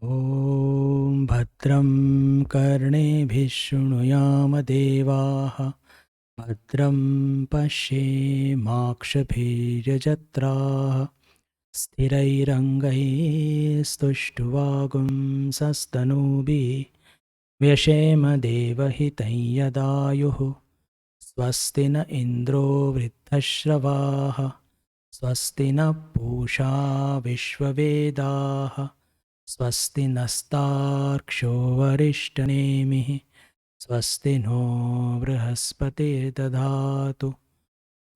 ॐ भद्रं कर्णेभिः शृणुयाम देवाः भद्रं पश्येमाक्षभिर्यजत्राः स्थिरैरङ्गैस्तुष्टुवागुंसस्तनूभिः व्यशेम देवहितं यदायुः स्वस्ति न इन्द्रो वृद्धश्रवाः स्वस्ति न पूषा विश्ववेदाः स्वस्ति नस्तार्क्ष्यो वरिष्ठनेमिः स्वस्ति नो बृहस्पतिर्दधातु।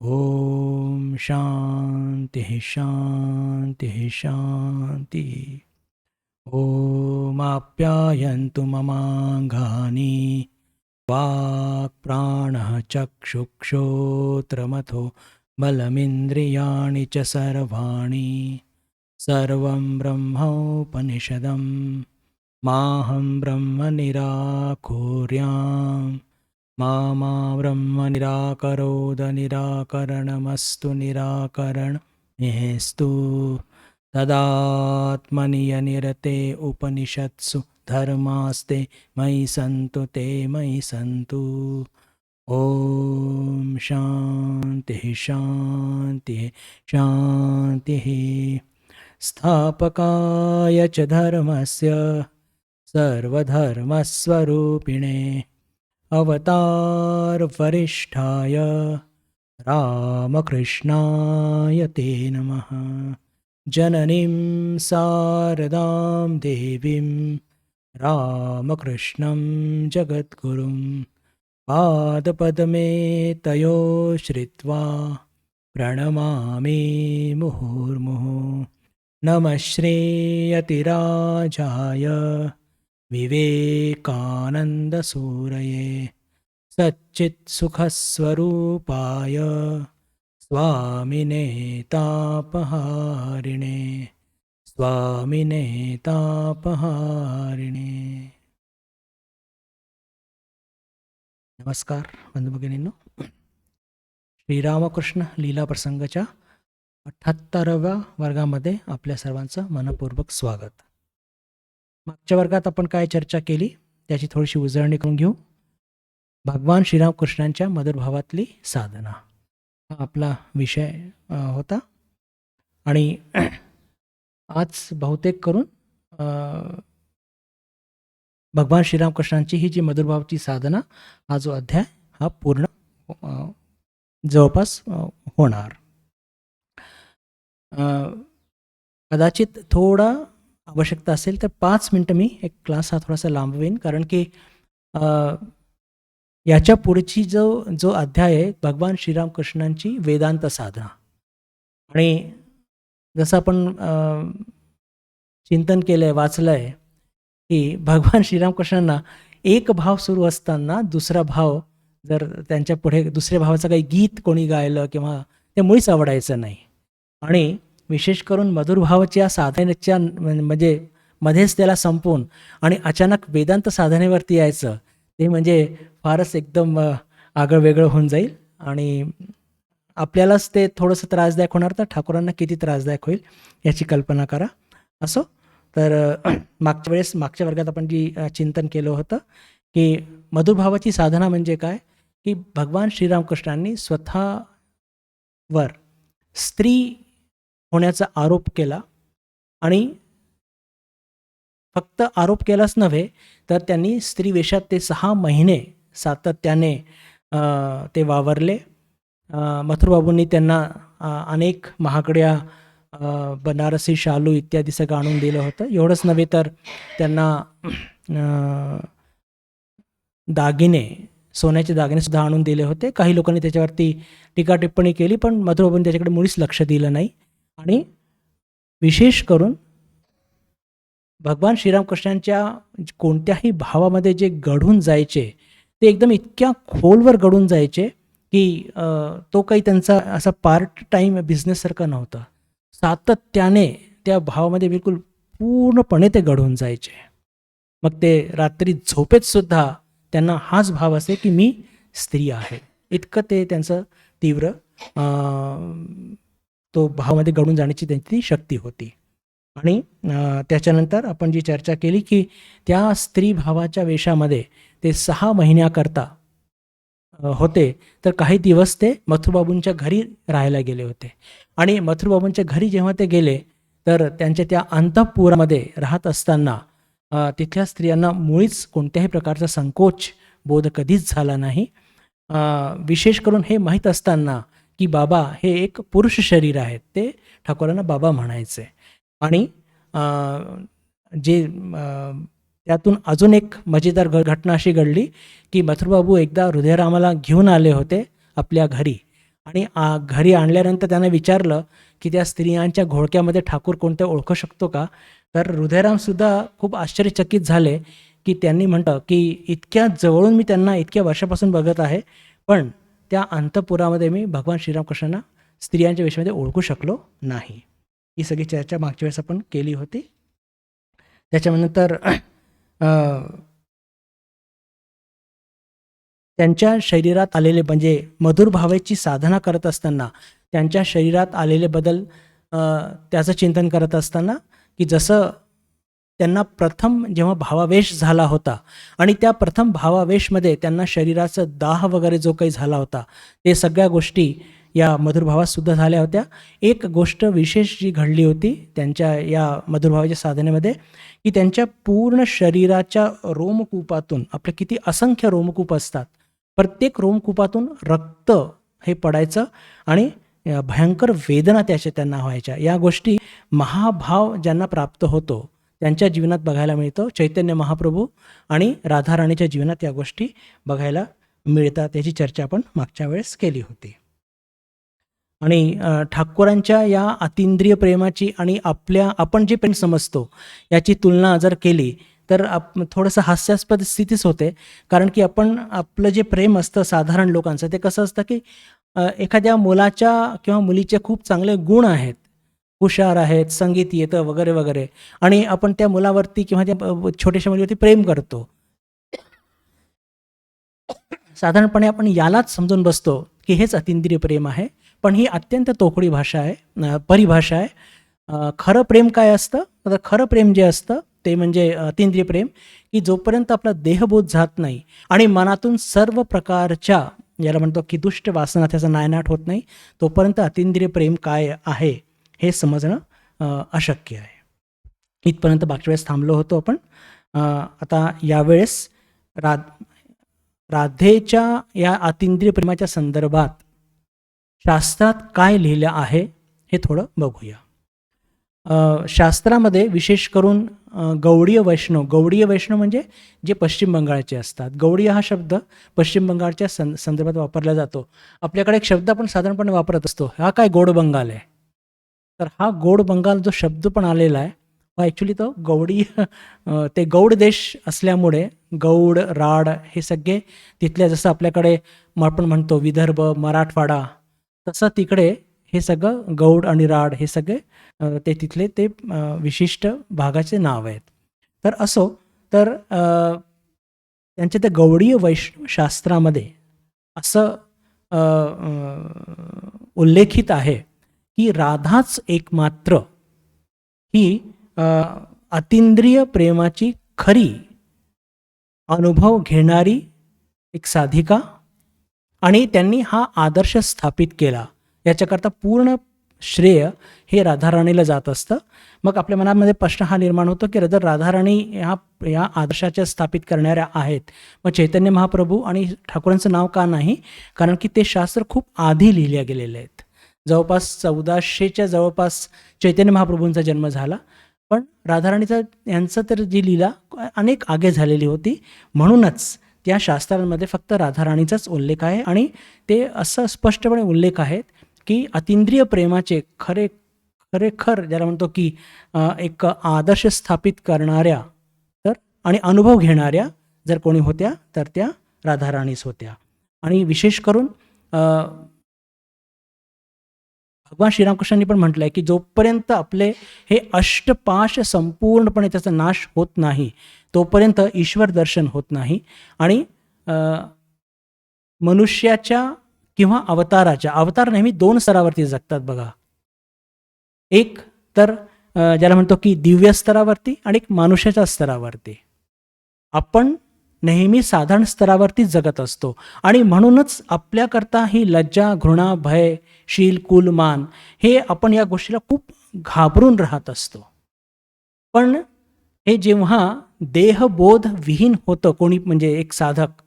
ॐ शान्तिः शान्तिः शान्तिः। ॐ आप्यायन्तु ममाङ्गानि वाक्प्राणः चक्षुश्रोत्रमथो बलमिन्द्रियाणि च सर्वाणि सर्वं ब्रह्मोपनिषदं माहं ब्रह्म निराकुर्यां मा ब्रह्म निराकरोद निराकरणमस्तु निराकरणमेस्तु तदात्मनि यनिरते उपनिषत्सु धर्मास्ते मयि सन्तु ते मयि सन्तु। ॐ शान्तिः शान्तिः शान्तिः। स्थापकाय च धर्मस्य सर्वधर्मस्वरूपिणे अवतारवरिष्ठाय रामकृष्णाय ते नमः। जननीं शारदां देवीं रामकृष्णं जगद्गुरुं पादपद्मे तयो श्रित्वा प्रणमामि मुहुर्मुहुः। नमः श्रीयतिराजाय विवेकानन्दसूरये सच्चित्सुखस्वरूपाय स्वामिने तापहारिणे स्वामिने तापहारिणे। नमस्कार बंधू भगिनींनो, श्रीरामकृष्ण लीला प्रसंगाच्या 78व्या वर्गामध्ये आपल्या सर्वांचं मनपूर्वक स्वागत. मागच्या वर्गात आपण काय चर्चा केली त्याची थोडीशी उजळणी करून घेऊ. भगवान श्रीरामकृष्णांच्या मधुर भावातली साधना हा आपला विषय होता आणि आज बहुतेक करून भगवान श्रीरामकृष्णांची ही जी मधुर भावाची साधना हा जो अध्याय हा पूर्ण जवळपास होणार. कदाचित थोडा आवश्यकता असेल तर 5 मिनटं मी एक क्लास हा थोडासा लांबवेन, कारण की याच्या पुढची जो अध्याय आहे भगवान श्रीरामकृष्णांची वेदांत साधना, आणि जसं आपण चिंतन केलं आहे, वाचलं आहे की भगवान श्रीरामकृष्णांना एक भाव सुरू असताना दुसरा भाव जर त्यांच्या पुढे दुसऱ्या भावाचं काही गीत कोणी गायलं किंवा ते मुळीच आवडायचं नाही, आणि विशेष करून मधुर भावाच्या साधनेच्या म्हणजे मध्येच त्याला संपवून आणि अचानक वेदांत साधनेवरती यायचं ते म्हणजे फारच एकदम आगळं वेगळं होऊन जाईल आणि आपल्यालाच ते थोडंसं त्रासदायक होणार, तर ठाकूरांना किती त्रासदायक होईल याची कल्पना करा. असो तर मागच्या वर्गात आपण जी चिंतन केलं होतं की मधुर भावाची साधना म्हणजे काय, की भगवान श्रीरामकृष्णांनी स्वतःवर स्त्री होण्याचा आरोप केला आणि फक्त आरोप केलाच नव्हे तर त्यांनी स्त्री वेशात ते 6 महिने सातत्याने ते वावरले. मथुरबाबूंनी त्यांना अनेक महागड्या बनारसी शालू इत्यादी सगळं आणून दिलं होतं. एवढंच नव्हे तर त्यांना दागिने, सोन्याचे दागिने सुद्धा आणून दिले होते. काही लोकांनी त्याच्यावरती टीका टिप्पणी केली, पण मथुरबाबूंनी त्याच्याकडे मुळीच लक्ष दिलं नाही. आणि विशेष करून भगवान श्रीरामकृष्णांच्या कोणत्याही भावामध्ये जे घडून जायचे ते एकदम इतक्या खोलवर घडून जायचे की तो काही त्यांचा असा पार्ट टाईम बिझनेससारखा नव्हता. सातत्याने त्या भावामध्ये बिलकुल पूर्णपणे ते घडून जायचे. मग ते रात्री झोपेत सुद्धा त्यांना हाच भाव असे की मी स्त्री आहे, इतकं ते त्यांचं तीव्र तो भावामध्ये घडून जाण्याची त्यांची शक्ती होती. आणि त्याच्यानंतर आपण जी चर्चा केली की त्या स्त्री भावाच्या वेशामध्ये ते 6 महिन्याकरता होते, तर काही दिवस ते मथुरबाबूंच्या घरी राहायला गेले होते. आणि मथुरबाबूंच्या घरी जेव्हा ते गेले, तर त्यांच्या त्या अंतःपुरामध्ये राहत असताना तिथल्या स्त्रियांना मुळीच कोणत्याही प्रकारचा संकोच बोध कधीच झाला नाही. अ, विशेष करून हे माहीत असताना की बाबा हे एक पुरुष शरीर आहे, ते ठाकूरांना बाबा म्हणायचे. आणि अ, जे त्यातून अजून एक मजेदार घटना अशी घडली की मथुरबाबू एकदा हृदयरामाला घेऊन आले होते आपल्या घरी. आणि घरी आणल्यानंतर त्यानं विचारलं की त्या स्त्रियांच्या घोळक्यामध्ये ठाकूर कोणत्या ओळखू शकतो का? तर हृदयरामसुद्धा खूप आश्चर्यचकित झाले की त्यांनी म्हटलं की इतक्या जवळून मी त्यांना इतक्या वर्षापासून बघत आहे, पण त्या अंतपुरामध्ये मी भगवान श्रीरामकृष्णांना स्त्रियांच्या वेशामध्ये ओळखू शकलो नाही. ही सगळी चर्चा मागच्या वेळेस आपण केली होती. त्याच्यानंतर त्यांच्या शरीरात आलेले म्हणजे मधुर भावेची साधना करत असताना त्यांच्या शरीरात आलेले बदल त्याचं चिंतन करत असताना की जसं त्यांना प्रथम जेव्हा भावावेश झाला होता आणि त्या प्रथम भावावेशमध्ये त्यांना शरीराचा दाह वगैरे जो काही झाला होता, ते सगळ्या गोष्टी या मधुरभावात सुद्धा झाल्या होत्या. एक गोष्ट विशेष जी घडली होती त्यांच्या या मधुरभावाच्या साधनेमध्ये की त्यांच्या पूर्ण शरीराच्या रोमकूपातून, आपले किती असंख्य रोमकूप असतात, प्रत्येक रोमकूपातून रक्त हे पडायचं आणि भयंकर वेदना त्यांना व्हायच्या. या गोष्टी महाभाव ज्यांना प्राप्त होतो त्यांच्या जीवनात बघायला मिळतं. चैतन्य महाप्रभू आणि राधाराणीच्या जीवनात या गोष्टी बघायला मिळतात. याची चर्चा आपण मागच्या वेळेस केली होती. आणि ठाकूरांच्या या अतींद्रिय प्रेमाची आणि आपण जे प्रेम समजतो याची तुलना जर केली तर थोडंसं हास्यास्पद स्थितीच होते. कारण की आपलं जे प्रेम असतं साधारण लोकांचं, ते कसं असतं की एखाद्या मुलाच्या किंवा मुलीचे खूप चांगले गुण आहेत, हुशार आहेत, संगीत येतं वगैरे वगैरे, आणि आपण त्या मुलावरती किंवा त्या छोट्याशा मुलीवरती प्रेम करतो. साधारणपणे आपण यालाच समजून बसतो की हेच अतींद्रिय प्रेम आहे. पण ही अत्यंत तोकडी भाषा आहे, परिभाषा आहे. खरं प्रेम काय असतं? तर खरं प्रेम जे असतं ते म्हणजे अतींद्रिय प्रेम, की जोपर्यंत आपला देहबोध जात नाही आणि मनातून सर्व प्रकारच्या, याला म्हणतो की दुष्ट वासना त्याचा नायनाट होत नाही, तोपर्यंत अतींद्रिय प्रेम काय आहे हे समजणं अशक्य आहे. इथपर्यंत मागच्या वेळेस थांबलो होतो आपण. आता यावेळेस राधेच्या या अतींद्रिय प्रेमाच्या संदर्भात शास्त्रात काय लिहिलं आहे हे थोडं बघूया. शास्त्रामध्ये विशेष करून गौडीय वैष्णव म्हणजे जे पश्चिम बंगालचे असतात. गौडीय हा शब्द पश्चिम बंगालच्या संदर्भात वापरला जातो. आपल्याकडे एक शब्द आपण साधारणपणे वापरत असतो, हा काय गोड बंगाल आहे. तर हा गोड बंगाल जो शब्द पण आलेला आहे हा ॲक्च्युली तो गौडीय ते गौड देश असल्यामुळे गौड, राड हे सगळे तिथल्या, जसं आपल्याकडे आपण म्हणतो विदर्भ, मराठवाडा, तसं तिकडे हे सगळं गौड आणि राड हे सगळे ते तिथले ते विशिष्ट भागाचे नाव आहेत. तर असो, तर त्यांच्या त्या गौडीय शास्त्रामध्ये असं उल्लेखित आहे की राधाच एकमात्र ही अतींद्रिय प्रेमाची खरी अनुभव घेणारी एक साधिका, आणि त्यांनी हा आदर्श स्थापित केला. याच्याकरता पूर्ण श्रेय हे राधाराणीला जात असतं. मग आपल्या मनामध्ये प्रश्न हा निर्माण होतो की राधाराणी या आदर्शाच्या स्थापित करणाऱ्या आहेत, मग चैतन्य महाप्रभू आणि ठाकूरांचं नाव का नाही? कारण की ते शास्त्र खूप आधी लिहिल्या गेलेले आहेत. जवळपास 1400च्या जवळपास चैतन्य महाप्रभूंचा जन्म झाला, पण राधाराणीचा यांचं तर जी लीला अनेक आगे झालेली होती. म्हणूनच त्या शास्त्रांमध्ये फक्त राधाराणीचाच उल्लेख आहे. आणि ते असं स्पष्टपणे उल्लेख आहेत की अतींद्रिय प्रेमाचे खरेखर ज्याला म्हणतो की एक आदर्श स्थापित करणाऱ्या तर आणि अनुभव घेणाऱ्या जर कोणी होत्या तर त्या राधाराणीच होत्या. आणि विशेष करून भगवान श्रीरामकृष्णांनी पण म्हटलं आहे की जोपर्यंत आपले हे अष्टपाश संपूर्णपणे त्याचा नाश होत नाही तोपर्यंत ईश्वर दर्शन होत नाही. आणि मनुष्याच्या किंवा अवतार नेहमी 2 स्तरावरती जगतात बघा. एक तर ज्याला म्हणतो की दिव्य स्तरावरती आणि एक मानुष्याच्या स्तरावरती. आपण नेहमी साधारण स्तरावरती जगत असतो आणि म्हणूनच आपल्याकरता ही लज्जा, घृणा, भय, शील, कुल, मान हे आपण या गोष्टीला खूप घाबरून राहत असतो. पण हे जेव्हा देहबोध विहीन होतं कोणी, म्हणजे एक साधक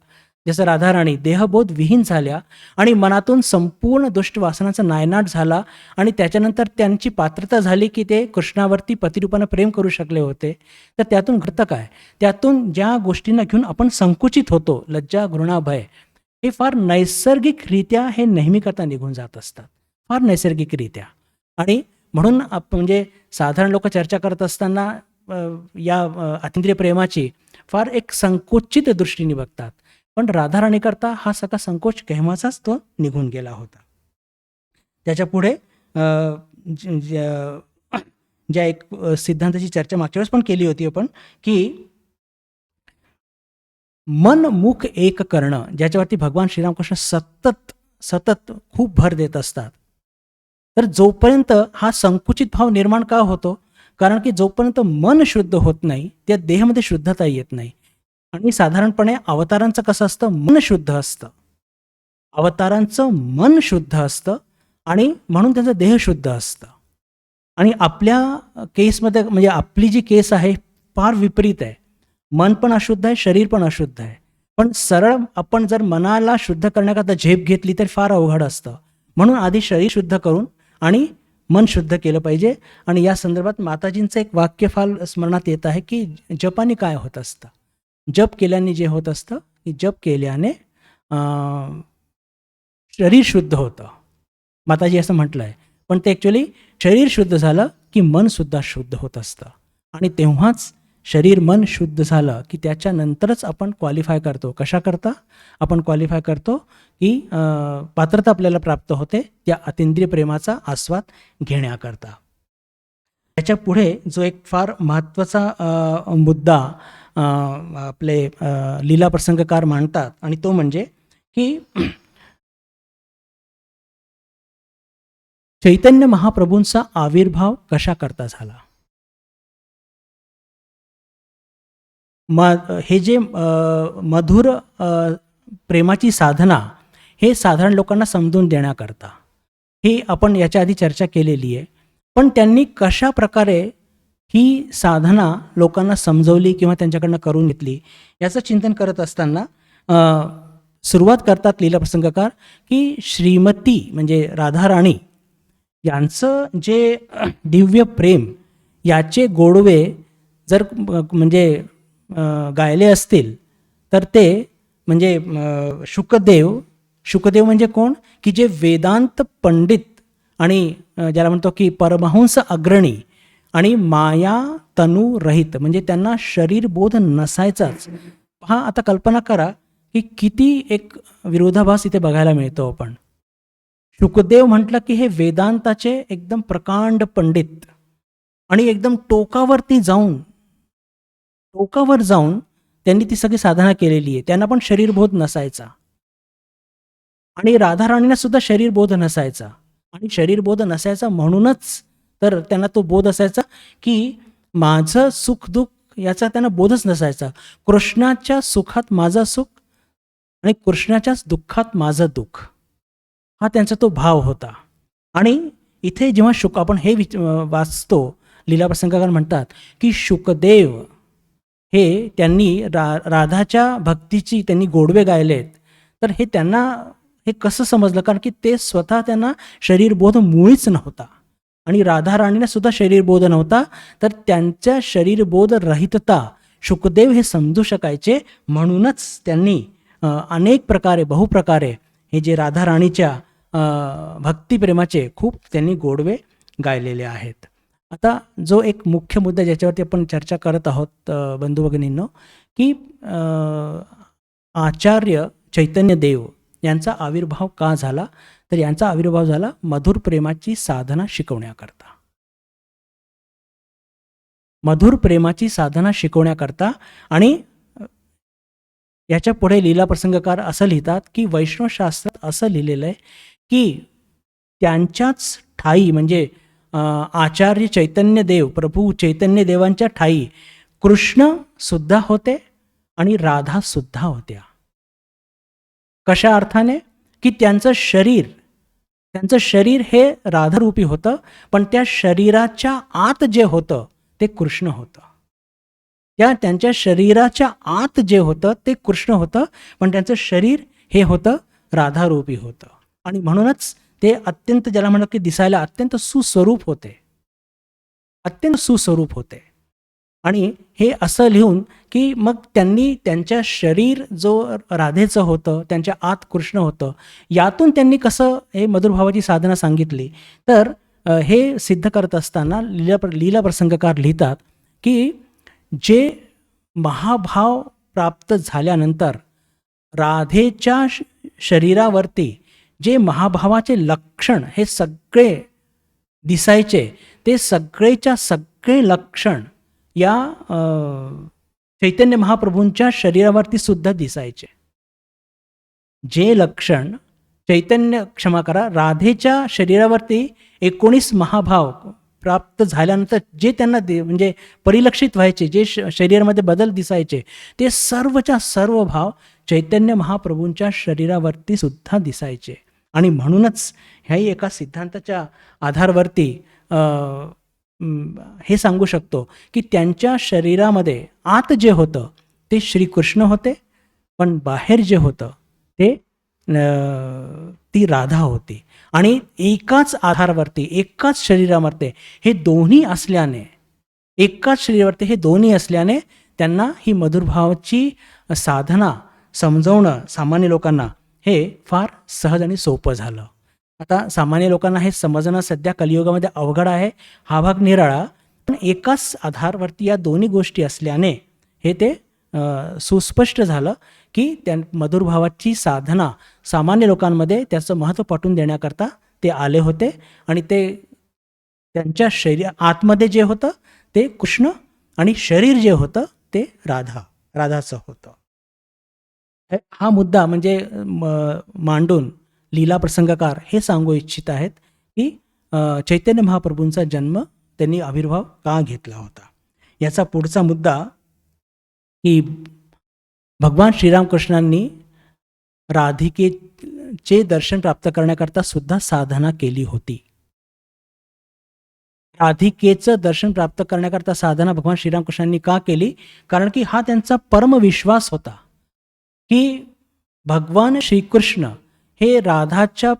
जसं राधाराणी देहबोध विहीन झाल्या आणि मनातून संपूर्ण दुष्ट वासनांचा नायनाट झाला आणि त्याच्यानंतर त्यांची पात्रता झाली की ते कृष्णावरती पतिरूपानं प्रेम करू शकले होते. तर त्यातून घडतं काय, त्यातून ज्या गोष्टींना घेऊन आपण संकुचित होतो, लज्जा, घृणा, भय, हे फार नैसर्गिकरित्या हे नेहमी करता निघून जात असतात, फार नैसर्गिकरित्या. आणि म्हणून म्हणजे साधारण लोक चर्चा करत असताना या अतिंद्रिय प्रेमाची फार एक संकुचित दृष्टीने बघतात. पण राधाराणीकरता हा सगळा संकोच केव्हाचाच तो निघून गेला होता. त्याच्या पुढे ज्या एक सिद्धांताची चर्चा मागच्या वेळेस पण केली होती आपण, की मन मुख एक करणं, ज्याच्यावरती भगवान श्रीरामकृष्ण सतत सतत खूप भर देत असतात. तर जोपर्यंत हा संकुचित भाव निर्माण का होतो, कारण की जोपर्यंत मन शुद्ध होत नाही त्या देहामध्ये शुद्धता येत नाही. आणि साधारणपणे अवतारांचं कसं असतं, मन शुद्ध असतं, अवतारांचं मन शुद्ध असतं आणि म्हणून त्यांचं देह शुद्ध असतं. आणि आपल्या केसमध्ये म्हणजे आपली जी केस आहे फार विपरीत आहे, मन पण अशुद्ध आहे, शरीर पण अशुद्ध आहे. पण सरळ आपण जर मनाला शुद्ध करण्याकरता झेप घेतली तर फार अवघड असतं. म्हणून आधी शरीर शुद्ध करून आणि मन शुद्ध केलं पाहिजे. आणि या संदर्भात माताजींचं एक वाक्य फार स्मरणात येत आहे की जपाने काय होत असतं, जप केल्याने जे होत असतं की जप केल्याने शरीर शुद्ध होतं, माताजी असं म्हटलं आहे. पण ते ॲक्च्युली शरीर शुद्ध झालं की मनसुद्धा शुद्ध होत असतं. आणि तेव्हाच शरीर मन शुद्ध झालं की त्याच्यानंतरच आपण क्वालिफाय करतो. कशाकरता आपण क्वालिफाय करतो की पात्रता आपल्याला प्राप्त होते त्या अतिंद्रिय प्रेमाचा आस्वाद घेण्याकरता. त्याच्या पुढे जो एक फार महत्त्वाचा मुद्दा आपले लीला प्रसंगकार मांडतात आणि तो म्हणजे की चैतन्य महाप्रभूंचा आविर्भाव कशा करता झाला. हे जे मधुर प्रेमाची साधना हे साधारण लोकांना समजून देण्याकरता, हे आपण याच्या आधी चर्चा केलेली आहे. पण त्यांनी कशा प्रकारे ही साधना लोकांना समजवली किंवा त्यांच्याकडनं करून घेतली याचं चिंतन करत असताना सुरुवात करतात लीला प्रसंगकार की श्रीमती म्हणजे राधाराणी यांचं जे दिव्य प्रेम याचे गोडवे जर म्हणजे गायले असतील तर ते म्हणजे शुकदेव म्हणजे कोण की जे वेदांत पंडित आणि ज्याला म्हणतो की परमहंस अग्रणी आणि माया तनु रहित, म्हणजे त्यांना शरीरबोध नसायचाच. हा आता कल्पना करा की किती एक विरोधाभास इथे बघायला मिळतो. आपण शुकदेव म्हटलं की हे वेदांताचे एकदम प्रकांड पंडित आणि एकदम टोकावर जाऊन त्यांनी ती सगळी साधना केलेली आहे. त्यांना पण शरीरबोध नसायचा आणि राधाराणींना सुद्धा शरीरबोध नसायचा. आणि शरीरबोध नसायचा म्हणूनच तर त्यांना तो बोध असायचा की माझं सुख दुःख याचा त्यांना बोधच नसायचा. कृष्णाच्या सुखात माझं सुख आणि कृष्णाच्याच दुःखात माझं दुःख, हा त्यांचा तो भाव होता. आणि इथे जेव्हा आपण हे वाचतो, लीला प्रसंगकार म्हणतात की शुकदेव हे त्यांनी राधाच्या भक्तीची त्यांनी गोडवे गायलेत. तर हे त्यांना हे कसं समजलं, कारण की ते स्वतः त्यांना शरीरबोध मुळीच नव्हता आणि राधाराणीला सुद्धा शरीरबोध नव्हता. तर त्यांच्या शरीरबोध रहितता शुकदेव हे समजू शकायचे. म्हणूनच त्यांनी अनेक प्रकारे बहुप्रकारे हे जे राधाराणीच्या भक्तिप्रेमाचे खूप त्यांनी गोडवे गायलेले आहेत. आता जो एक मुख्य मुद्दा ज्याच्यावरती आपण चर्चा करत आहोत बंधू भगिनींनो, की आचार्य चैतन्य देव यांचा आविर्भाव का झाला, तर यांचा आविर्भाव झाला मधुर प्रेमाची साधना शिकवण्याकरता. मधुर प्रेमाची साधना शिकवण्याकरता. आणि याच्या पुढे लीला प्रसंगकार असं लिहितात की वैष्णव शास्त्रात असं लिहिलेलं आहे की त्यांच्याच ठाई म्हणजे आचार्य चैतन्य देव, प्रभू चैतन्य देवांच्या ठाई कृष्ण सुद्धा होते आणि राधा सुद्धा होत्या. कशा अर्थाने? की त्यांचं शरीर हे राधारूपी होतं, पण त्या शरीराच्या आत जे होतं ते कृष्ण होतं. त्यांच्या शरीराच्या आत जे होतं ते कृष्ण होतं, पण त्यांचं शरीर हे होतं राधारूपी होतं. आणि म्हणूनच ते अत्यंत, ज्याला म्हणतात की दिसायला अत्यंत सुस्वरूप होते, अत्यंत सुस्वरूप होते. आणि हे असं लिहून की मग त्यांनी त्यांच्या शरीर जो राधेचं होतं, त्यांच्या आत कृष्ण होतं, यातून त्यांनी कसं हे मधुरभावाची साधना सांगितली. तर हे सिद्ध करत असताना लीला प्रसंगकार लिहितात की जे महाभाव प्राप्त झाल्यानंतर राधेच्या शरीरावरती जे महाभावाचे लक्षण हे सगळे दिसायचे, ते सगळेच्या सगळे लक्षण या चैतन्य महाप्रभूंच्या शरीरावरती सुद्धा दिसायचे. जे लक्षण राधेच्या शरीरावरती 19 महाभाव प्राप्त झाल्यानंतर जे त्यांना म्हणजे परिलक्षित व्हायचे, जे शरीरामध्ये बदल दिसायचे, ते सर्वच्या सर्व भाव चैतन्य महाप्रभूंच्या शरीरावरती सुद्धा दिसायचे. आणि म्हणूनच ह्याही एका सिद्धांताच्या आधारवरती हे सांगू शकतो की त्यांच्या शरीरामध्ये आत जे होतं ते श्रीकृष्ण होते, पण बाहेर जे होतं ते ती राधा होती. आणि एकाच आधारवरती, एकाच शरीरामध्ये हे दोन्ही असल्याने, त्यांना ही मधुरभावाची साधना समजवणं सामान्य लोकांना हे फार सहज आणि सोपं झालं. आता सामान्य लोकांना हे समजणं सध्या कलियुगामध्ये अवघड आहे, हा भाग निराळा. पण एकाच आधारवरती या दोन्ही गोष्टी असल्याने हे ते सुस्पष्ट झालं की त्या मधुरभावाची साधना सामान्य लोकांमध्ये त्याचं महत्त्व पटवून देण्याकरता ते आले होते. आणि ते त्यांच्या आतमध्ये जे होतं ते कृष्ण आणि शरीर जे होतं ते राधाचं होतं. हा मुद्दा म्हणजे मांडून लीला प्रसंगकार हे सांगू इच्छित आहेत की चैतन्य महाप्रभूंचा जन्म, त्यांनी आविर्भाव का घेतला होता. याचा पुढचा मुद्दा की भगवान श्रीरामकृष्णांनी राधिकेचे दर्शन प्राप्त करण्याकरता सुद्धा साधना केली होती. राधिकेचं दर्शन प्राप्त करण्याकरता साधना भगवान श्रीरामकृष्णांनी का केली? कारण की हा त्यांचा परमविश्वास होता की भगवान श्रीकृष्ण हे राधाच्या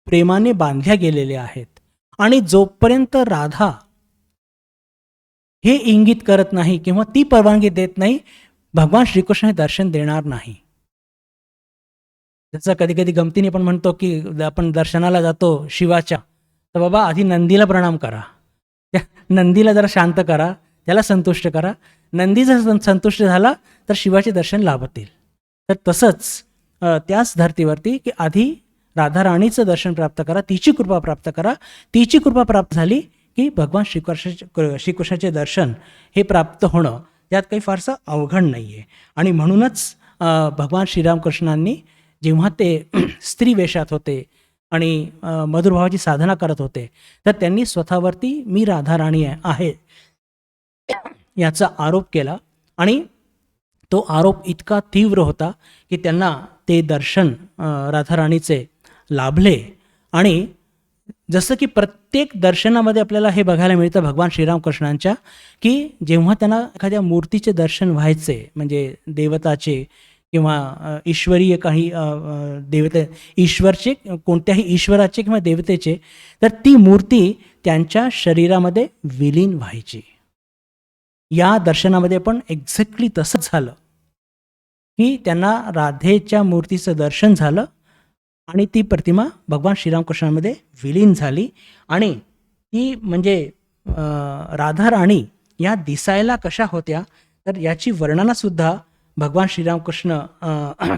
प्रेमाने बांधल्या गेलेले आहेत, आणि जोपर्यंत राधा हे इंगित करत नाही किंवा ती परवानगी देत नाही, भगवान श्रीकृष्ण हे दर्शन देणार नाही. जसं कधी कधी गमतीने पण म्हणतो की आपण दर्शनाला जातो शिवाच्या, तर बाबा आधी नंदीला प्रणाम करा, त्या नंदीला जरा शांत करा, त्याला संतुष्ट करा. नंदी जर संतुष्ट झाला तर शिवाचे दर्शन लाभतील. तर तसंच त्याच धर्तीवरती की आधी राधा राणीचं दर्शन प्राप्त करा, तिची कृपा प्राप्त करा. तिची कृपा प्राप्त झाली की भगवान श्रीकृष्णाचे दर्शन हे प्राप्त होणं त्यात काही फारसं अवघड नाही आहे. आणि म्हणूनच भगवान श्रीरामकृष्णांनी जेव्हा ते स्त्री वेशात होते आणि मधुरभावाची साधना करत होते, तर त्यांनी स्वतःवरती मी राधा राणी आहे याचा आरोप केला. आणि तो आरोप इतका तीव्र होता की त्यांना ते दर्शन राधा राणीचे लाभले. आणि जसं की प्रत्येक दर्शनामध्ये आपल्याला हे बघायला मिळतं भगवान श्रीरामकृष्णांच्या, की जेव्हा त्यांना एखाद्या मूर्तीचे दर्शन व्हायचे, म्हणजे देवताचे किंवा ईश्वरीय काही ईश्वरचे, कोणत्याही ईश्वराचे किंवा देवतेचे, तर ती मूर्ती त्यांच्या शरीरामध्ये विलीन व्हायची. या दर्शनामध्ये पण एक्झॅक्टली तसंच झालं की त्यांना राधेच्या मूर्तीचं दर्शन झालं आणि ती प्रतिमा भगवान श्रीरामकृष्णांमध्ये विलीन झाली. आणि ती म्हणजे राधा राणी या दिसायला कशा होत्या, तर याची वर्णनासुद्धा भगवान श्रीरामकृष्ण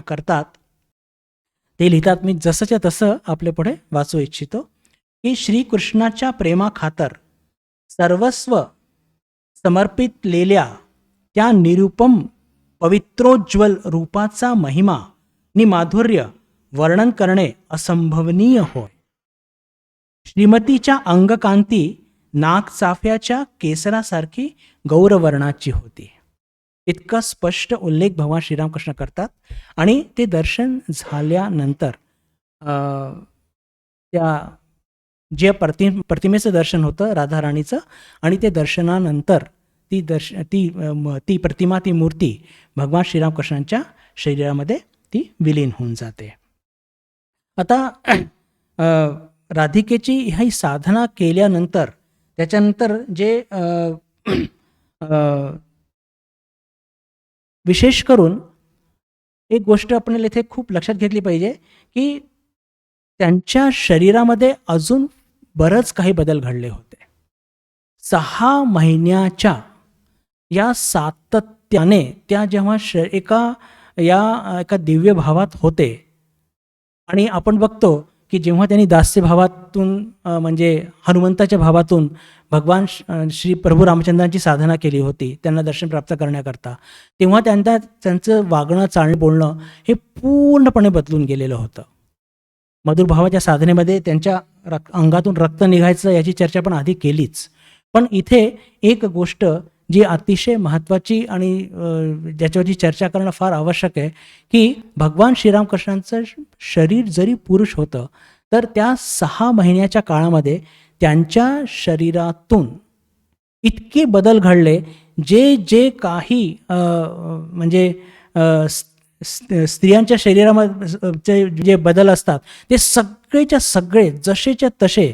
करतात. ते लिहितात, मी जसंच्या तसं आपल्या पुढे वाचू इच्छितो की श्रीकृष्णाच्या प्रेमाखातर सर्वस्व समर्पितलेल्या त्या निरुपम पवित्रोज्ज्वल रूपाचा महिमा नि माधुर्य वर्णन करणे असंभवनीय होय. श्रीमतीच्या अंगकांती नागचाफ्याच्या केसरासारखी गौरवर्णाची होती. इतका स्पष्ट उल्लेख भगवान श्रीरामकृष्ण करतात. आणि ते दर्शन झाल्यानंतर त्या जे प्रतिमेचं दर्शन होतं राधाराणीचं, आणि ते दर्शनानंतर ती प्रतिमा, ती मूर्ती भगवान श्रीरामकृष्णांच्या शरीरामध्ये ती विलीन होऊन जाते. आता राधिकेची ही साधना केल्यानंतर त्याच्यानंतर जे विशेष करून एक गोष्ट आपल्याला इथे खूप लक्षात घेतली पाहिजे की त्यांच्या शरीरामध्ये अजून बरंच काही बदल घडले होते. 6 महिन्याच्या या सातत्याने त्या जेव्हा एका दिव्य भावात होते, आणि आपण बघतो की जेव्हा त्यांनी दास्य भावातून म्हणजे हनुमंताच्या भावातून भगवान श्री प्रभू रामचंद्रांची साधना केली होती त्यांना दर्शन प्राप्त करण्याकरता, तेव्हा त्यांचं वागणं, चालणं, बोलणं हे पूर्णपणे बदलून गेलेलं होतं. मधुर भावाच्या साधनेमध्ये त्यांच्या अंगातून रक्त निघायचं याची चर्चा पण आधी केलीच. पण इथे एक गोष्ट जी अतिशय महत्त्वाची आणि ज्याच्यावरची चर्चा करणं फार आवश्यक आहे की भगवान श्रीरामकृष्णांचं शरीर जरी पुरुष होतं तर त्या 6 महिन्याच्या काळामध्ये त्यांच्या शरीरातून इतके बदल घडले, जे काही म्हणजे स्त्रियांच्या शरीरामध्ये जे बदल असतात ते सगळेच्या सगळे जसेच्या तसे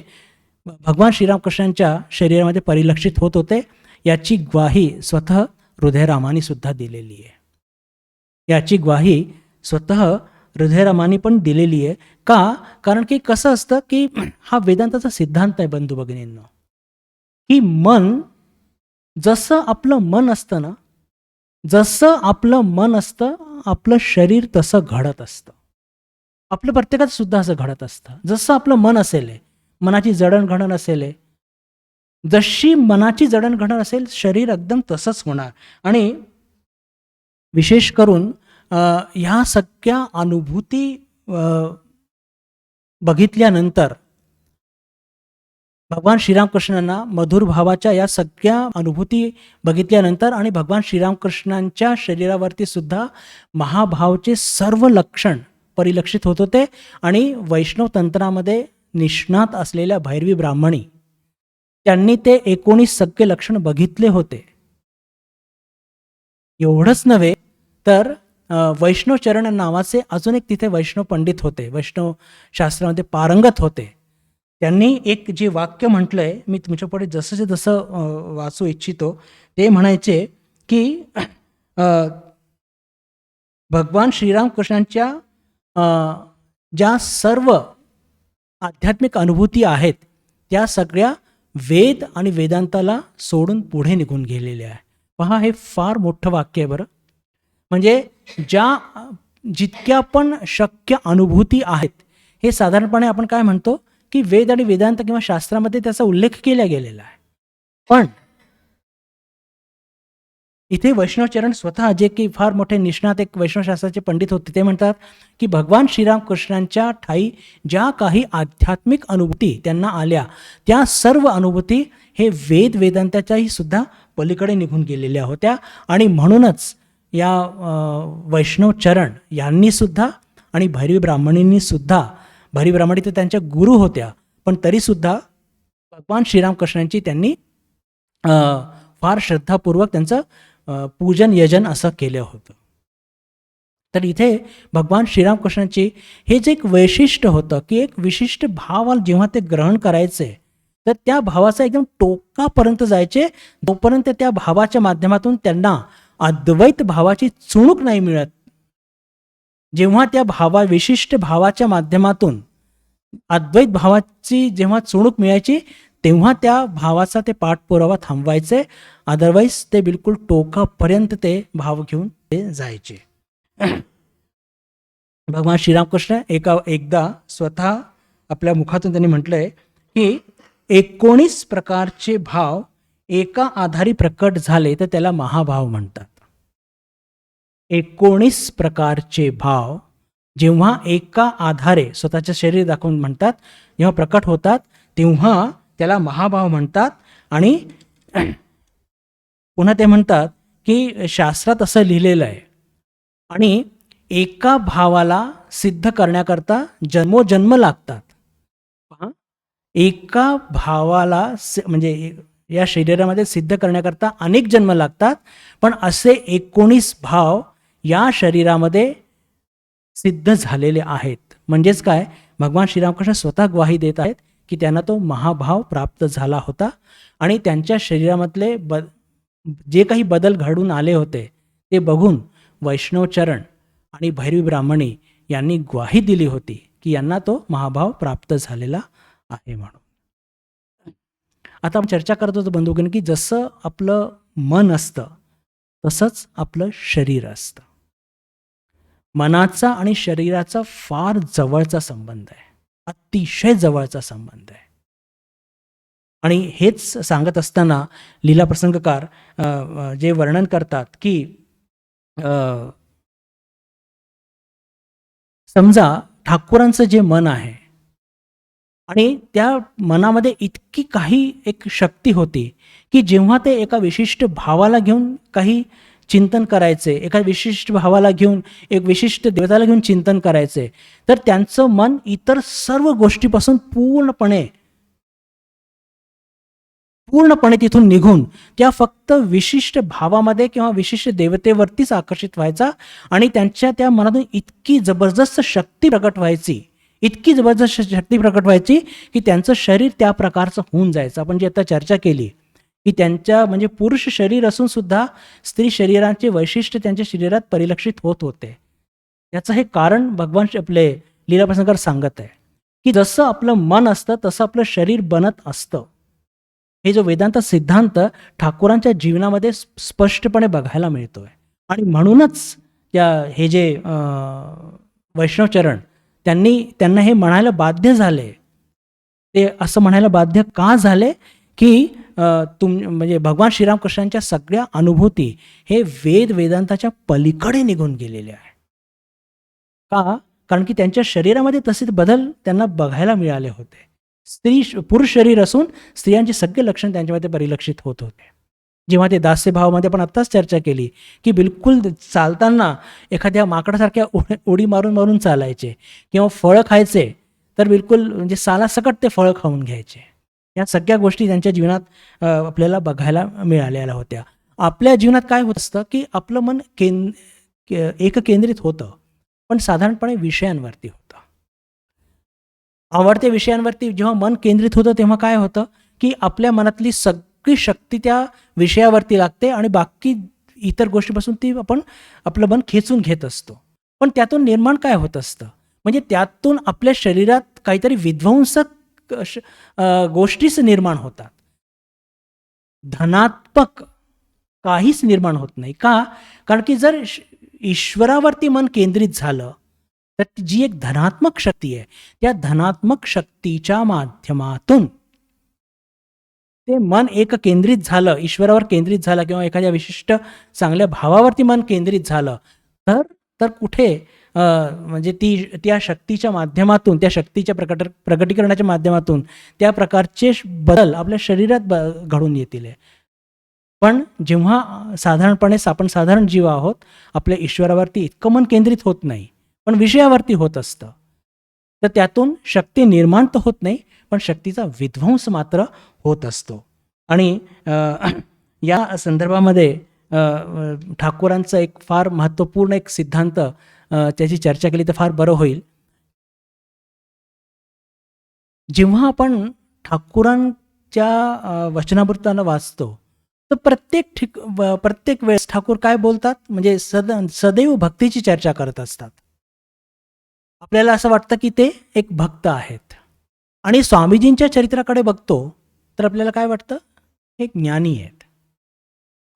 भगवान श्रीरामकृष्णांच्या शरीरामध्ये परिलक्षित होत होते. याची ग्वाही स्वतः हृदयरामानी सुद्धा दिलेली आहे. याची ग्वाही स्वतः हृदयरामानी पण दिलेली आहे. का? कारण की कसं असतं की हा वेदांताचा सिद्धांत आहे बंधू भगिनींनो, की मन जसं आपलं मन असतं ना, जसं आपलं मन असतं आपलं शरीर तसं घडत असतं. आपलं प्रत्येकात सुद्धा असं घडत असतं. जसं आपलं मन असेल, मनाची जडणघडण असेल, जशी मनाची जडणघडण असेल शरीर एकदम तसंच होणार. आणि विशेष करून ह्या सगळ्या अनुभूती बघितल्यानंतर भगवान श्रीरामकृष्णांना मधुर भावाच्या या सगळ्या अनुभूती बघितल्यानंतर आणि भगवान श्रीरामकृष्णांच्या शरीरावरती सुद्धा महाभावचे सर्व लक्षण परिलक्षित होत होते. आणि वैष्णव तंत्रामध्ये निष्णात असलेल्या भैरवी ब्राह्मणी त्यांनी ते 19 सगळे लक्षण बघितले होते. एवढंच नव्हे तर वैष्णव चरण नावाचे अजून एक तिथे वैष्णव पंडित होते, वैष्णव शास्त्रामध्ये पारंगत होते. त्यांनी एक जे वाक्य म्हटलंय मी तुमच्यापुढे जसं जसं वाचू इच्छितो ते म्हणायचे की भगवान श्रीरामकृष्णांच्या ज्या सर्व आध्यात्मिक अनुभूती आहेत त्या सगळ्या वेद आणि वेदांताला सोडून पुढे निघून गेलेले आहे. पहा, हे फार मोठं वाक्य आहे बरं. म्हणजे जितक्या पण शक्य अनुभूती आहेत हे साधारणपणे आपण काय म्हणतो की वेद आणि वेदांत किंवा शास्त्रामध्ये त्याचा उल्लेख केला गेलेला आहे. पण इथे वैष्णवचरण स्वतः जे की फार मोठे निष्णात एक वैष्णवशास्त्राचे पंडित होते ते म्हणतात की भगवान श्रीरामकृष्णांच्या ठाई ज्या काही आध्यात्मिक अनुभूती त्यांना आल्या त्या सर्व अनुभूती हे वेदांताच्याही सुद्धा पलीकडे निघून गेलेल्या होत्या. आणि म्हणूनच या वैष्णवचरण यांनी सुद्धा आणि भैरवी ब्राह्मणींनी सुद्धा, भैरवी ब्राह्मणी तर त्यांच्या गुरु होत्या पण तरीसुद्धा भगवान श्रीरामकृष्णांची त्यांनी फार श्रद्धापूर्वक त्यांचं पूजन यजन असं केलं होतं. तर इथे भगवान श्रीरामकृष्णांची हे जे एक वैशिष्ट्य होतं की एक विशिष्ट भाव जेव्हा ते ग्रहण करायचे तर त्या भावाचा एकदम टोकापर्यंत जायचे, तोपर्यंत त्या भावाच्या माध्यमातून त्यांना अद्वैत भावाची चुणूक नाही मिळत. जेव्हा त्या विशिष्ट भावाच्या माध्यमातून अद्वैत भावाची जेव्हा चुणूक मिळायची तेव्हा त्या भावाचा ते पाठपुरावा थांबवायचे, अदरवाईज ते बिलकुल टोकापर्यंत ते भाव घेऊन ते जायचे. भगवान श्रीरामकृष्ण एकदा स्वतः आपल्या मुखातून त्यांनी म्हटलंय की 19 प्रकारचे भाव एका आधारी प्रकट झाले तर त्याला महाभाव म्हणतात. 19 प्रकारचे भाव जेव्हा एका आधारे स्वतःचे शरीर दाखवून म्हणतात जेव्हा प्रकट होतात तेव्हा त्याला महाभाव म्हणतात. आणि पुन्हा ते म्हणतात की शास्त्रात असं लिहिलेलं आहे, आणि एका भावाला सिद्ध करण्याकरता जन्मोजन्म लागतात. पहा, एका भावाला म्हणजे या शरीरामध्ये सिद्ध करण्याकरता अनेक जन्म लागतात, पण असे 19 भाव या शरीरामध्ये सिद्ध झालेले आहेत. म्हणजेच काय, भगवान श्रीरामकृष्ण स्वतः ग्वाही देत आहेत की त्यांना तो महाभाव प्राप्त झाला होता, आणि त्यांच्या शरीरामधले जे काही बदल घडून आले होते ते बघून वैष्णवचरण आणि भैरवी ब्राह्मणी यांनी ग्वाही दिली होती की यांना तो महाभाव प्राप्त झालेला आहे म्हणून. आता आपण चर्चा करत होतो बंधुगण की जसं आपलं मन असतं तसंच आपलं शरीर असतं. मनाचा आणि शरीराचा फार जवळचा संबंध आहे, अतिशय जवळचा संबंध आहे. आणि हेच सांगत असताना लीला प्रसंगकार जे वर्णन करतात की समजा ठाकूरांचं जे मन आहे आणि त्या मनामध्ये इतकी काही एक शक्ती होती की जेव्हा ते एका विशिष्ट भावाला घेऊन काही चिंतन करायचे, एका विशिष्ट भावाला घेऊन, एक विशिष्ट देवताला घेऊन चिंतन करायचे, तर त्यांचं मन इतर सर्व गोष्टीपासून पूर्णपणे तिथून निघून त्या फक्त विशिष्ट भावामध्ये किंवा विशिष्ट देवतेवरतीच आकर्षित व्हायचा. आणि त्यांच्या त्या मनातून इतकी जबरदस्त शक्ती प्रकट व्हायची, इतकी जबरदस्त शक्ती प्रकट व्हायची की त्यांचं शरीर त्या प्रकारचं होऊन जायचं. आपण जे आता चर्चा केली की त्यांच्या म्हणजे पुरुष शरीर असून सुद्धा स्त्री शरीराचे वैशिष्ट्य त्यांच्या शरीरात परिलक्षित होत होते. याचं हे कारण भगवान आपले लीला प्रसंगकार सांगत आहे की जसं आपलं मन असतं तसं आपलं शरीर बनत असतं. हे जो वेदांत सिद्धांत ठाकूरांच्या जीवनामध्ये स्पष्टपणे बघायला मिळतोय. आणि म्हणूनच हे जे वैष्णवचरण त्यांना हे म्हणायला बाध्य झाले. ते असं म्हणायला बाध्य का झाले की म्हणजे भगवान श्रीरामकृष्णांच्या सगळ्या अनुभूती हे वेदांताच्या पलीकडे निघून गेलेले आहे. का? कारण की त्यांच्या शरीरामध्ये तसे बदल त्यांना बघायला मिळाले होते. पुरुष शरीर असून स्त्रियांचे सगळे लक्षण त्यांच्यामध्ये परिलक्षित होत होते. जेव्हा ते दास्य भावामध्ये आपण आत्ताच चर्चा केली की बिलकुल चालताना एखाद्या माकडासारख्या उडी मारून मारून चालायचे, किंवा फळं खायचे तर बिलकुल म्हणजे सालासकट ते फळं खाऊन घ्यायचे. या सगळ्या गोष्टी त्यांच्या जीवनात आपल्याला बघायला मिळालेल्या होत्या. आपल्या जीवनात काय होत असतं की आपलं मन एककेंद्रित होतं, पण साधारणपणे विषयांवरती होतं. आवडत्या विषयांवरती जेव्हा मन केंद्रित होतं तेव्हा काय होतं की आपल्या मनातली सगळी शक्ती त्या विषयावरती लागते आणि बाकी इतर गोष्टीपासून आपलं मन खेचून घेत असतो. पण त्यातून निर्माण काय होत असतं, म्हणजे त्यातून आपल्या शरीरात काहीतरी विध्वंसक गोष्टीच निर्माण होतात. धनात्मक काहीच निर्माण होत नाही. का? कारण की जर ईश्वरावरती मन केंद्रित झालं तर जी एक धनात्मक शक्ती आहे, त्या धनात्मक शक्तीच्या माध्यमातून ते मन एक केंद्रित झालं, ईश्वरावर केंद्रित झालं, किंवा एखाद्या विशिष्ट चांगल्या भावावरती मन केंद्रित झालं तर कुठे म्हणजे त्या शक्तीच्या माध्यमातून, त्या शक्तीच्या प्रकटीकरणाच्या माध्यमातून त्या प्रकारचे बदल आपल्या शरीरात घडून येतील. पण जेव्हा आपण साधारण जीव आहोत, आपल्या ईश्वरावरती इतकं मन केंद्रित होत नाही, पण विषयावरती होत असतं, तर त्यातून शक्ती निर्माण तर होत नाही, पण शक्तीचा विध्वंस मात्र होत असतो. आणि या संदर्भामध्ये ठाकूरांचं एक फार महत्त्वपूर्ण एक सिद्धांत त्याची चर्चा केली तर फार बरं होईल. जेव्हा आपण ठाकूरांच्या वचनामृतांना वाचतो तर प्रत्येक वेळेस ठाकूर काय बोलतात, म्हणजे सदैव भक्तीची चर्चा करत असतात. आपल्याला असं वाटतं की ते एक भक्त आहेत. आणि स्वामीजींच्या चरित्राकडे बघतो तर आपल्याला काय वाटतं, हे ज्ञानी आहेत.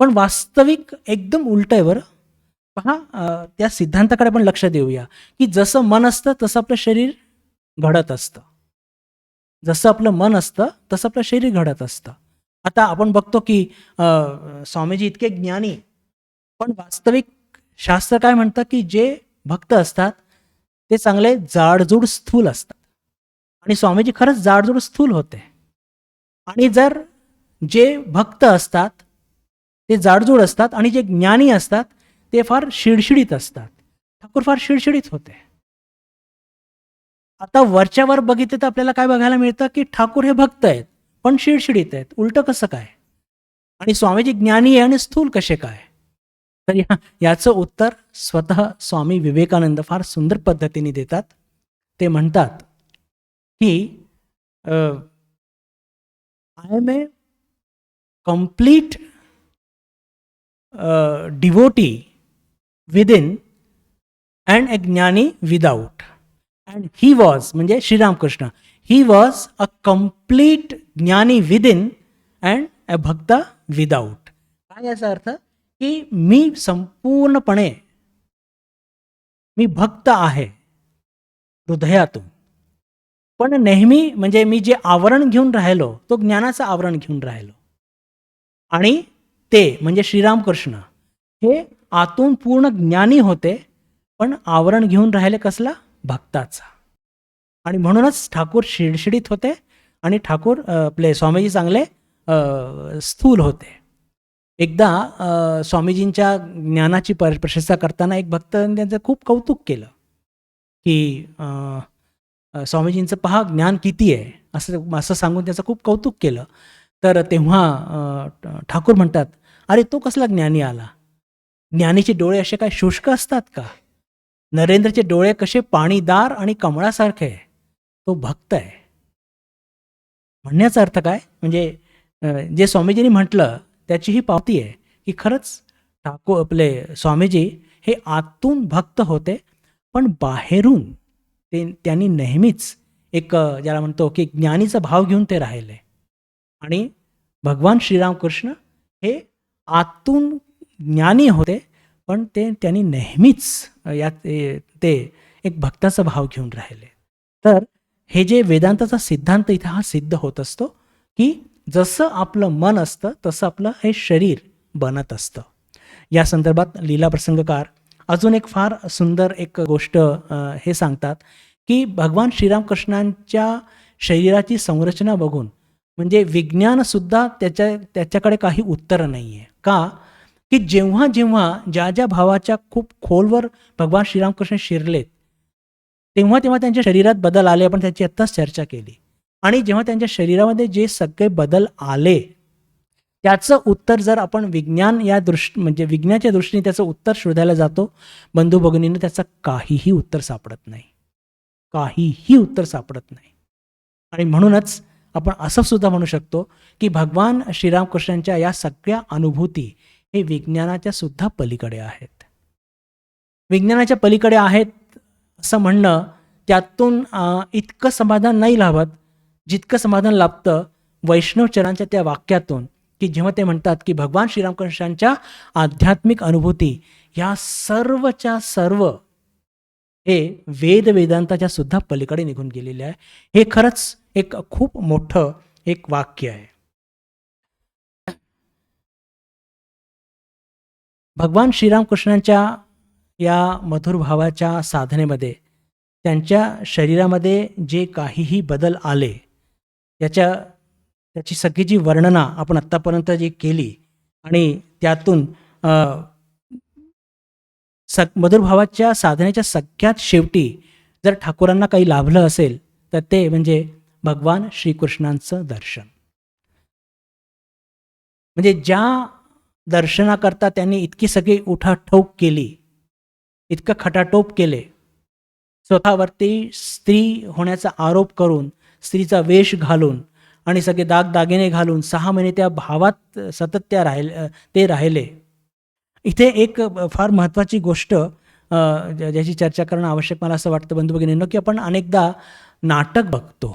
पण वास्तविक एकदम उलट आहे बरं. पहा, त्या सिद्धांताकडे आपण लक्ष देऊया की जसं मन असतं तसं आपलं शरीर घडत असतं. जसं आपलं मन असतं तसं आपलं शरीर घडत असतं. आता आपण बघतो की स्वामीजी इतके ज्ञानी, पण वास्तविक शास्त्र काय म्हणतं की जे भक्त असतात ते चांगले जाडजूड स्थूल असतात, आणि स्वामीजी खरंच जाडजूड स्थूल होते. आणि जर जे भक्त असतात ते जाडजूड असतात आणि जे ज्ञानी असतात ते फार शिडशिडीत असतात. ठाकूर फार शिडशिडीत होते. आता वरच्यावर बघितलं तर आपल्याला काय बघायला मिळतं की ठाकूर हे भक्त आहेत पण शिडशिडीत आहेत. उलटं कसं काय? आणि स्वामीजी ज्ञानी आहे आणि स्थूल कसे काय? तर याचं उत्तर स्वतः स्वामी विवेकानंद फार सुंदर पद्धतीने देतात. ते म्हणतात की I am a complete devotee within and a gyani without. And he was म्हणजे Shri Ramakrishna, he was a complete gyani within and a bhakt without. काय याचा अर्थ? की मी संपूर्णपणे मी भक्त आहे हृदयातून, पण नेहमी म्हणजे मी जे आवरण घेऊन राहिलो तो ज्ञानाचं आवरण घेऊन राहिलो. आणि ते म्हणजे श्रीरामकृष्ण हे आतून पूर्ण ज्ञानी होते पण आवरण घेऊन राहिले कसला? भक्ताचा. आणि म्हणूनच ठाकूर शिडशिडीत होते आणि ठाकूर आपले स्वामीजी चांगले स्थूल होते. एकदा स्वामीजींच्या ज्ञानाची प्रशंसा करताना एक भक्ताने त्यांचं खूप कौतुक केलं की स्वामीजींचं पहा ज्ञान किती आहे, असं असं सांगून त्याचं खूप कौतुक केलं. तर तेव्हा ठाकूर म्हणतात, अरे तो कसला ज्ञानी आला? ज्ञानीचे डोळे असे काय शुष्क असतात का? नरेंद्रचे डोळे कसे पाणीदार आणि कमळासारखे? तो भक्त आहे. म्हणण्याचा अर्थ काय? म्हणजे जे स्वामीजींनी म्हटलं त्याची ही पावती आहे की खरंच ठाकूर आपले स्वामीजी हे आतून भक्त होते पण बाहेरून त्यांनी नेहमीच एक ज्याला म्हणतो की ज्ञानीचा भाव घेऊन ते राहिले. आणि भगवान श्रीरामकृष्ण हे आतून ज्ञानी होते पण त्यांनी नेहमीच यात ते एक भक्ताचा भाव घेऊन राहिले. तर हे जे वेदांताचा सिद्धांत इथे हा सिद्ध होत असतो की जसं आपलं मन असतं तसं आपलं हे शरीर बनत असतं. या संदर्भात लीला प्रसंगकार अजून एक फार सुंदर एक गोष्ट हे सांगतात की भगवान श्रीरामकृष्णांच्या शरीराची संरचना बघून म्हणजे विज्ञानसुद्धा त्याच्याकडे काही उत्तरं नाही आहे. का? की जेव्हा जेव्हा ज्या ज्या भावाच्या खूप खोलवर भगवान श्रीरामकृष्ण शिरलेत तेव्हा तेव्हा त्यांच्या शरीरात बदल आले. आपण त्याची आत्ताच चर्चा केली. आणि जेव्हा त्यांच्या शरीरामध्ये जे सगळे बदल आले त्याचं उत्तर जर आपण विज्ञान या म्हणजे विज्ञानाच्या दृष्टीने त्याचं उत्तर शोधायला जातो बंधू भगिनींनो त्याचं काहीही उत्तर सापडत नाही. काहीही उत्तर सापडत नाही. आणि म्हणूनच आपण असं सुद्धा म्हणू शकतो की भगवान श्रीरामकृष्णांच्या या सगळ्या अनुभूती हे विज्ञानाच्या सुद्धा पलीकडे आहेत. विज्ञानाच्या पलीकडे आहेत असं म्हणणं त्यातून इतकं समाधान नाही लाभत जितकं समाधान लाभतं वैष्णवचरांच्या त्या वाक्यातून की जेव्हा ते म्हणतात की भगवान श्रीरामकृष्णांच्या आध्यात्मिक अनुभूती या सर्वच्या सर्व हे वेदांताच्या सुद्धा पलीकडे निघून गेलेले आहे. हे खरंच एक खूप मोठं एक वाक्य आहे. भगवान श्रीरामकृष्णांच्या या मधुर भावाच्या साधनेमध्ये त्यांच्या शरीरामध्ये जे काहीही बदल आले त्याची सगळी जी वर्णना आपण आत्तापर्यंत जी केली आणि त्यातून मधुर भावाच्या साधनेच्या सगळ्यात शेवटी जर ठाकूरांना काही लाभलं असेल तर ते म्हणजे भगवान श्रीकृष्णांचं दर्शन. म्हणजे ज्या दर्शनाकरता त्यांनी इतकी सगळी उठाठोक केली, इतकं खटाटोप केले, स्वतःवरती स्त्री होण्याचा आरोप करून स्त्रीचा वेश घालून आणि सगळे दागदागिने घालून 6 महिने त्या भावात सतत ते राहिले. इथे एक फार महत्त्वाची गोष्ट ज्याची चर्चा करणं आवश्यक मला असं वाटतं बंधू भगिनींनो की आपण अनेकदा नाटक बघतो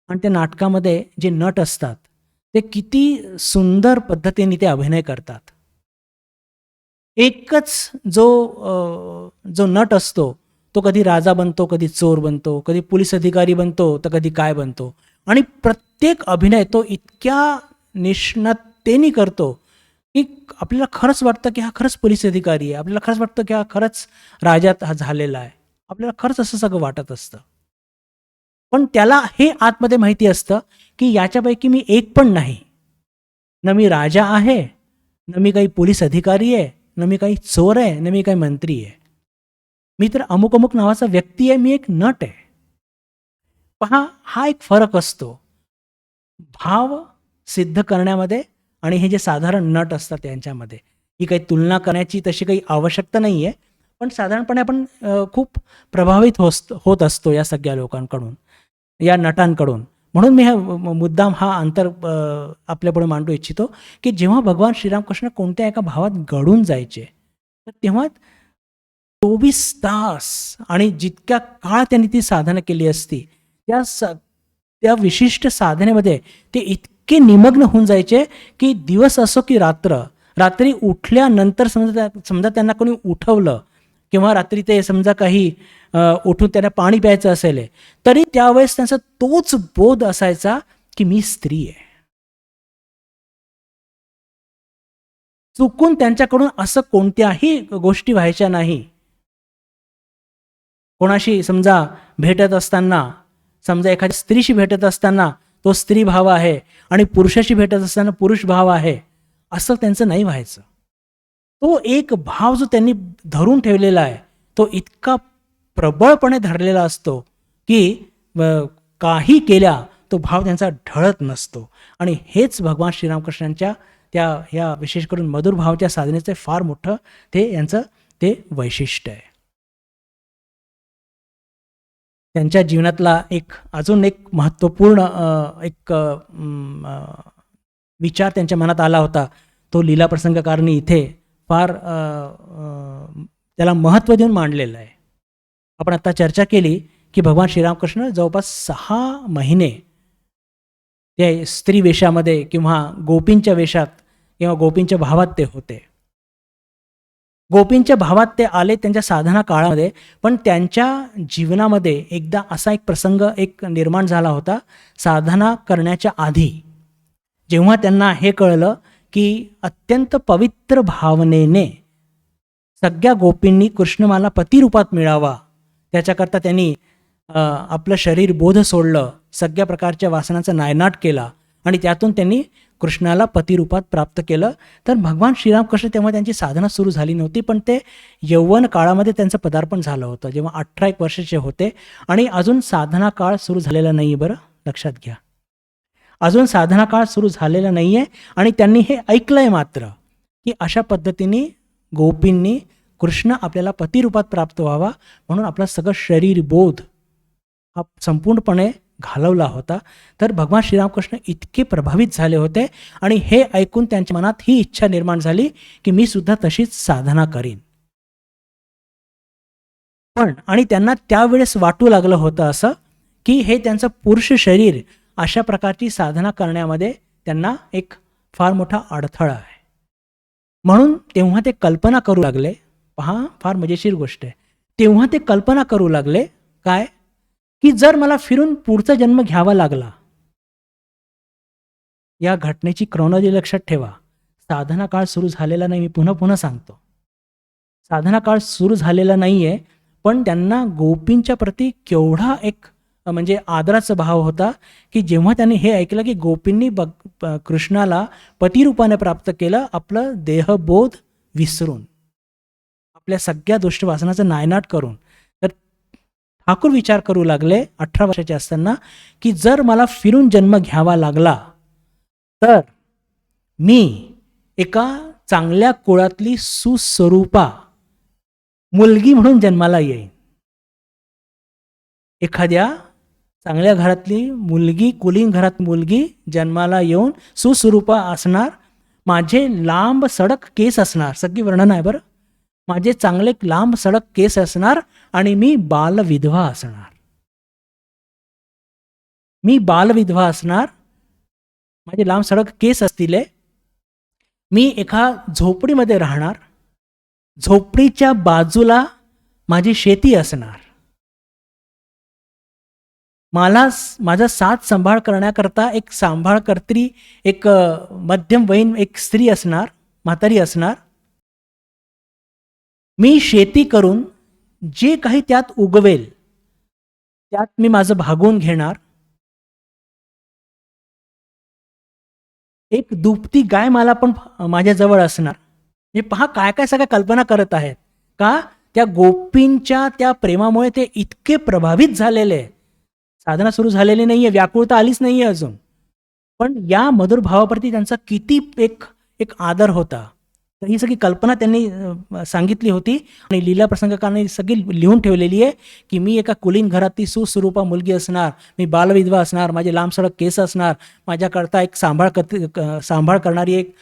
आणि त्या नाटकामध्ये जे नट असतात ते किती सुंदर पद्धतीने ते अभिनय करतात. एकच जो नट असतो तो कधी राजा बनतो, कधी चोर बनतो, कधी पोलीस अधिकारी बनतो, तर कधी काय बनतो. आणि प्रत्येक अभिनय तो इतक्या निष्णातेने करतो की आपल्याला खरंच वाटतं की हा खरंच पोलीस अधिकारी आहे, आपल्याला खरंच वाटतं की हा खरंच राजात हा झालेला आहे, आपल्याला खरंच असं सगळं वाटत असतं. पण त्याला हे आतमध्ये माहिती असतं की याच्यापैकी मी एक पण नाही. न मी राजा आहे, न मी काही पोलीस अधिकारी आहे, न मी काही चोर आहे, न मी काही मंत्री आहे. मी तर अमुक अमुक नावाचा व्यक्ती आहे, मी एक नट आहे. पहा, हा एक फरक असतो भाव सिद्ध करण्यामध्ये आणि हे जे साधारण नट असतात त्यांच्यामध्ये. ही काही तुलना करण्याची तशी काही आवश्यकता नाही आहे, पण साधारणपणे आपण खूप प्रभावित होत असतो या सगळ्या लोकांकडून, या नटांकडून. म्हणून मी हा मुद्दाम हा अंतर आपल्यापुढे मांडू इच्छितो की जेव्हा भगवान श्रीरामकृष्ण कोणत्या एका भावात गळून जायचे, तर तेव्हा 24 तास आणि जितक्या काळ त्यांनी ती साधना केली असती, त्या विशिष्ट साधनेमध्ये ते इतके निमग्न होऊन जायचे की दिवस असो की रात्री उठल्यानंतर समजा त्यांना कोणी उठवलं किंवा रात्री ते समजा काही उठून त्यांना पाणी प्यायचं असेल, तरी त्यावेळेस त्यांचा तोच बोध असायचा की मी स्त्री आहे. चुकून त्यांच्याकडून असं कोणत्याही गोष्टी व्हायच्या नाही. कोणाशी समजा भेटत असताना, समजा एखाद्या स्त्रीशी भेटत असताना तो स्त्री भाव आहे आणि पुरुषाशी भेटत असताना पुरुष भाव आहे, असं त्यांचं नाही व्हायचं. तो एक भाव जो त्यांनी धरून ठेवलेला आहे तो इतका प्रबळपणे धरलेला असतो की काही केल्या तो भाव त्यांचा ढळत नसतो. आणि हेच भगवान श्रीरामकृष्णांच्या ह्या विशेष करून मधुर भावाच्या साधनेचं फार मोठं यांचं वैशिष्ट्य आहे. त्यांच्या जीवनातला अजून एक महत्त्वपूर्ण विचार त्यांच्या मनात आला होता. तो लीला प्रसंगकारणी इथे फार त्याला महत्त्व देऊन मांडलेलं आहे. आपण आता चर्चा केली की भगवान श्रीरामकृष्ण जवळपास 6 महिने ते स्त्री वेशामध्ये किंवा गोपींच्या वेशात किंवा गोपींच्या भावात ते होते. गोपींच्या भावात ते आले त्यांच्या साधना काळामध्ये, पण त्यांच्या जीवनामध्ये एकदा असा एक प्रसंग निर्माण झाला होता साधना करण्याच्या आधी, जेव्हा त्यांना हे कळलं की अत्यंत पवित्र भावनेने सगळ्या गोपींनी कृष्ण पतिरूपात मिळावा, त्याच्याकरता त्यांनी आपलं शरीर बोध सोडलं, सगळ्या प्रकारच्या वासनांचा नायनाट केला आणि त्यातून त्यांनी कृष्णाला पतिरूपात प्राप्त केलं. तर भगवान श्रीरामकृष्ण तेव्हा त्यांची साधना सुरू झाली नव्हती, पण ते यौवन काळामध्ये त्यांचं पदार्पण झालं होतं, जेव्हा 18 वर्षाचे होते. आणि अजून साधना काळ सुरू झालेला नाही आहे, बरं लक्षात घ्या, अजून साधना काळ सुरू झालेला नाही आहे. आणि त्यांनी हे ऐकलंय मात्र की अशा पद्धतीने गोपींनी कृष्ण आपल्याला पतिरूपात प्राप्त व्हावा म्हणून आपला सगळं शरीर बोध हा संपूर्णपणे घालवला होता. तर भगवान श्रीरामकृष्ण इतके प्रभावित झाले होते आणि हे ऐकून त्यांच्या मनात ही इच्छा निर्माण झाली की मी सुद्धा तशीच साधना करीन. पण आणि त्यांना त्यावेळेस वाटू लागलं होतं असं की हे त्यांचं पुरुष शरीर अशा प्रकारची साधना करण्यामध्ये त्यांना एक फार मोठा अडथळा आहे. म्हणून तेव्हा ते कल्पना करू लागले, पहा फार मजेशीर गोष्ट आहे, तेव्हा ते कल्पना करू लागले काय की जर मला फिरून पुढचा जन्म घ्यावा लागला, या घटनेची क्रोनॉलॉजी लक्षात ठेवा. साधना काळ सुरू झालेला नाही, मी पुन्हा सांगतो, साधना काळ सुरू झालेला नाहीये, पण त्यांना गोपींच्या प्रती केवढा म्हणजे आदराचा भाव होता की जेव्हा त्यांनी हे ऐकलं की गोपींनी कृष्णाला पतिरूपाने प्राप्त केलं, आपलं देहबोध विसरून, आपल्या सगळ्या दुष्ट वासनाचा नायनाट करून, तर ठाकूर विचार करू लागले 18 वर्षाचे असताना की जर मला फिरून जन्म घ्यावा लागला तर मी एका चांगल्या कुळातली सुस्वरूपा मुलगी म्हणून जन्माला येईन. एखाद्या चांगल्या घरातली मुलगी, कुलीन घरात मुलगी जन्माला येऊन सुस्वरूपा असणार, माझे लांब सडक केस असणार, सगळी वर्णन आहे बरं, माझे चांगले लांब सडक केस असणार आणि मी बालविधवा असणार. मी बालविधवा असणार, माझे लांब सडक केस असतील, मी एका झोपडीमध्ये राहणार, झोपडीच्या बाजूला माझी शेती असणार, मला माझा साथ सांभाळ करण्याकरता एक सांभाळकर्त्री, एक मध्यमवयीन एक स्त्री असणार, म्हातारी असणार. मी शेती करून जे काही त्यात उगवेल त्यात मी माझं भागवून घेणार. एक दुभती गाय मला पण माझ्याजवळ असणार. हे पहा काय काय सगळ्या कल्पना करत आहेत. का? त्या गोपींच्या त्या प्रेमामुळे ते इतके प्रभावित झालेले. साधना सुरू झालेली नाहीये, व्याकुळता आलीच नाहीये अजून, पण या मधुर भावाप्रती त्यांचा किती एक एक आदर होता. तर ही सगळी कल्पना त्यांनी सांगितली होती आणि लीला प्रसंगकारांनी सगळी लिहून ठेवलेली आहे की मी एका कुलीन घरातली सुस्वरूपा मुलगी असणार, मी बालविधवा असणार, माझे लांबसडक केस असणार, माझ्याकरता एक सांभाळ करणारी एक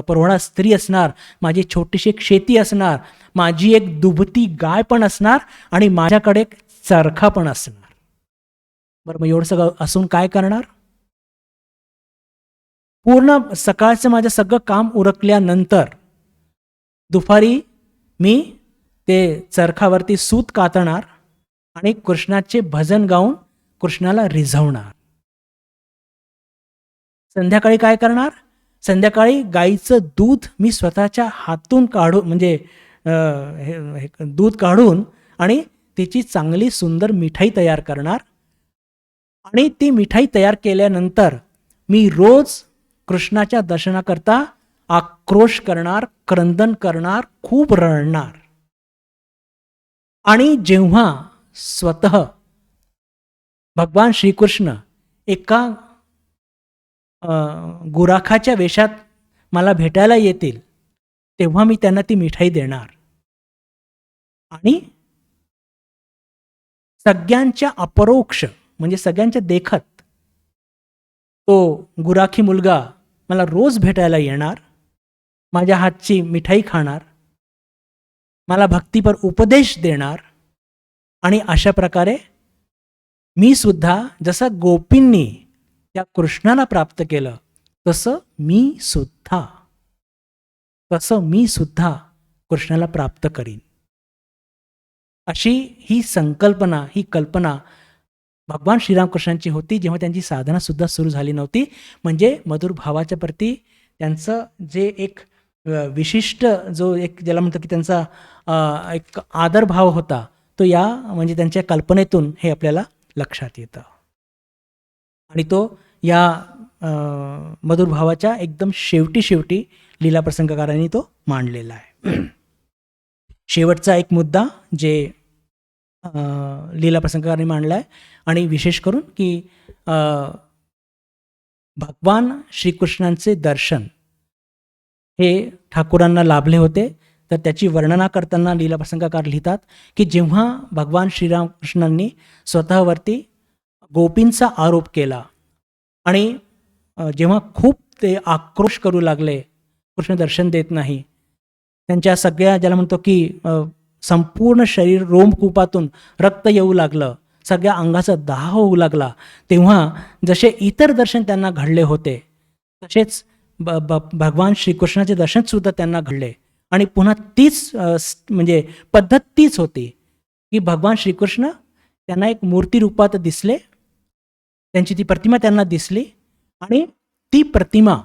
प्रौढा स्त्री असणार, माझी छोटीशी एक शेती असणार, माझी एक दुभती गाय पण असणार आणि माझ्याकडे एक चरखा पण असणार. बरं, मग एवढं सगळं असून काय करणार? पूर्ण सकाळचं माझं सगळं काम उरकल्यानंतर दुपारी मी ते चरखावरती सूत कातणार आणि कृष्णाचे भजन गाऊन कृष्णाला रिझवणार. संध्याकाळी काय करणार? संध्याकाळी गाईचं दूध मी स्वतःच्या हातून काढून, म्हणजे दूध काढून आणि तिची चांगली सुंदर मिठाई तयार करणार आणि ती मिठाई तयार केल्यानंतर मी रोज कृष्णाच्या दर्शनाकरता आक्रोश करणार, क्रंदन करणार, खूप रडणार. आणि जेव्हा स्वतः भगवान श्रीकृष्ण एका गुराखाच्या वेशात मला भेटायला येतील तेव्हा मी त्यांना ती मिठाई देणार आणि सगळ्यांच्या अपरोक्ष, म्हणजे सगळ्यांच्या देखत तो गुराखी मुलगा मला रोज भेटायला येणार, माझ्या हातची मिठाई खाणार, मला भक्तीपर उपदेश देणार आणि अशा प्रकारे मी सुद्धा जसं गोपींनी त्या कृष्णाला प्राप्त केलं तसं मी सुद्धा कृष्णाला प्राप्त करीन. अशी ही संकल्पना, ही कल्पना भगवान श्रीरामकृष्णांची होती जेव्हा त्यांची साधना सुद्धा सुरू झाली नव्हती. म्हणजे मधुर भावाच्या प्रती त्यांचं जे एक विशिष्ट जो एक ज्याला म्हणतो की त्यांचा एक आदर भाव होता तो या म्हणजे त्यांच्या कल्पनेतून हे आपल्याला लक्षात येतं. आणि तो या मधुर भावाच्या एकदम शेवटी लीला प्रसंगकारांनी तो मांडलेला आहे. शेवटचा एक मुद्दा जे लीला प्रसंगकारांनी मांडला आहे आणि विशेष करून की भगवान श्रीकृष्णांचे दर्शन हे ठाकूरांना लाभले होते. तर त्याची वर्णना करताना लीला प्रसंगकार लिहितात की जेव्हा भगवान श्रीरामकृष्णांनी स्वतःवरती गोपींचा आरोप केला आणि जेव्हा खूप ते आक्रोश करू लागले, कृष्ण दर्शन देत नाही, त्यांच्या सगळ्या ज्याला म्हणतो की संपूर्ण शरीर रोमकूपातून रक्त येऊ लागलं, सगळ्या अंगाचा दाह होऊ लागला, तेव्हा जसे इतर दर्शन त्यांना घडले होते तसेच भगवान श्रीकृष्णाचे दर्शनसुद्धा त्यांना घडले. आणि पुन्हा तीच म्हणजे पद्धत तीच होती की भगवान श्रीकृष्ण त्यांना एक मूर्ती रूपात दिसले, त्यांची ती प्रतिमा त्यांना दिसली आणि ती प्रतिमा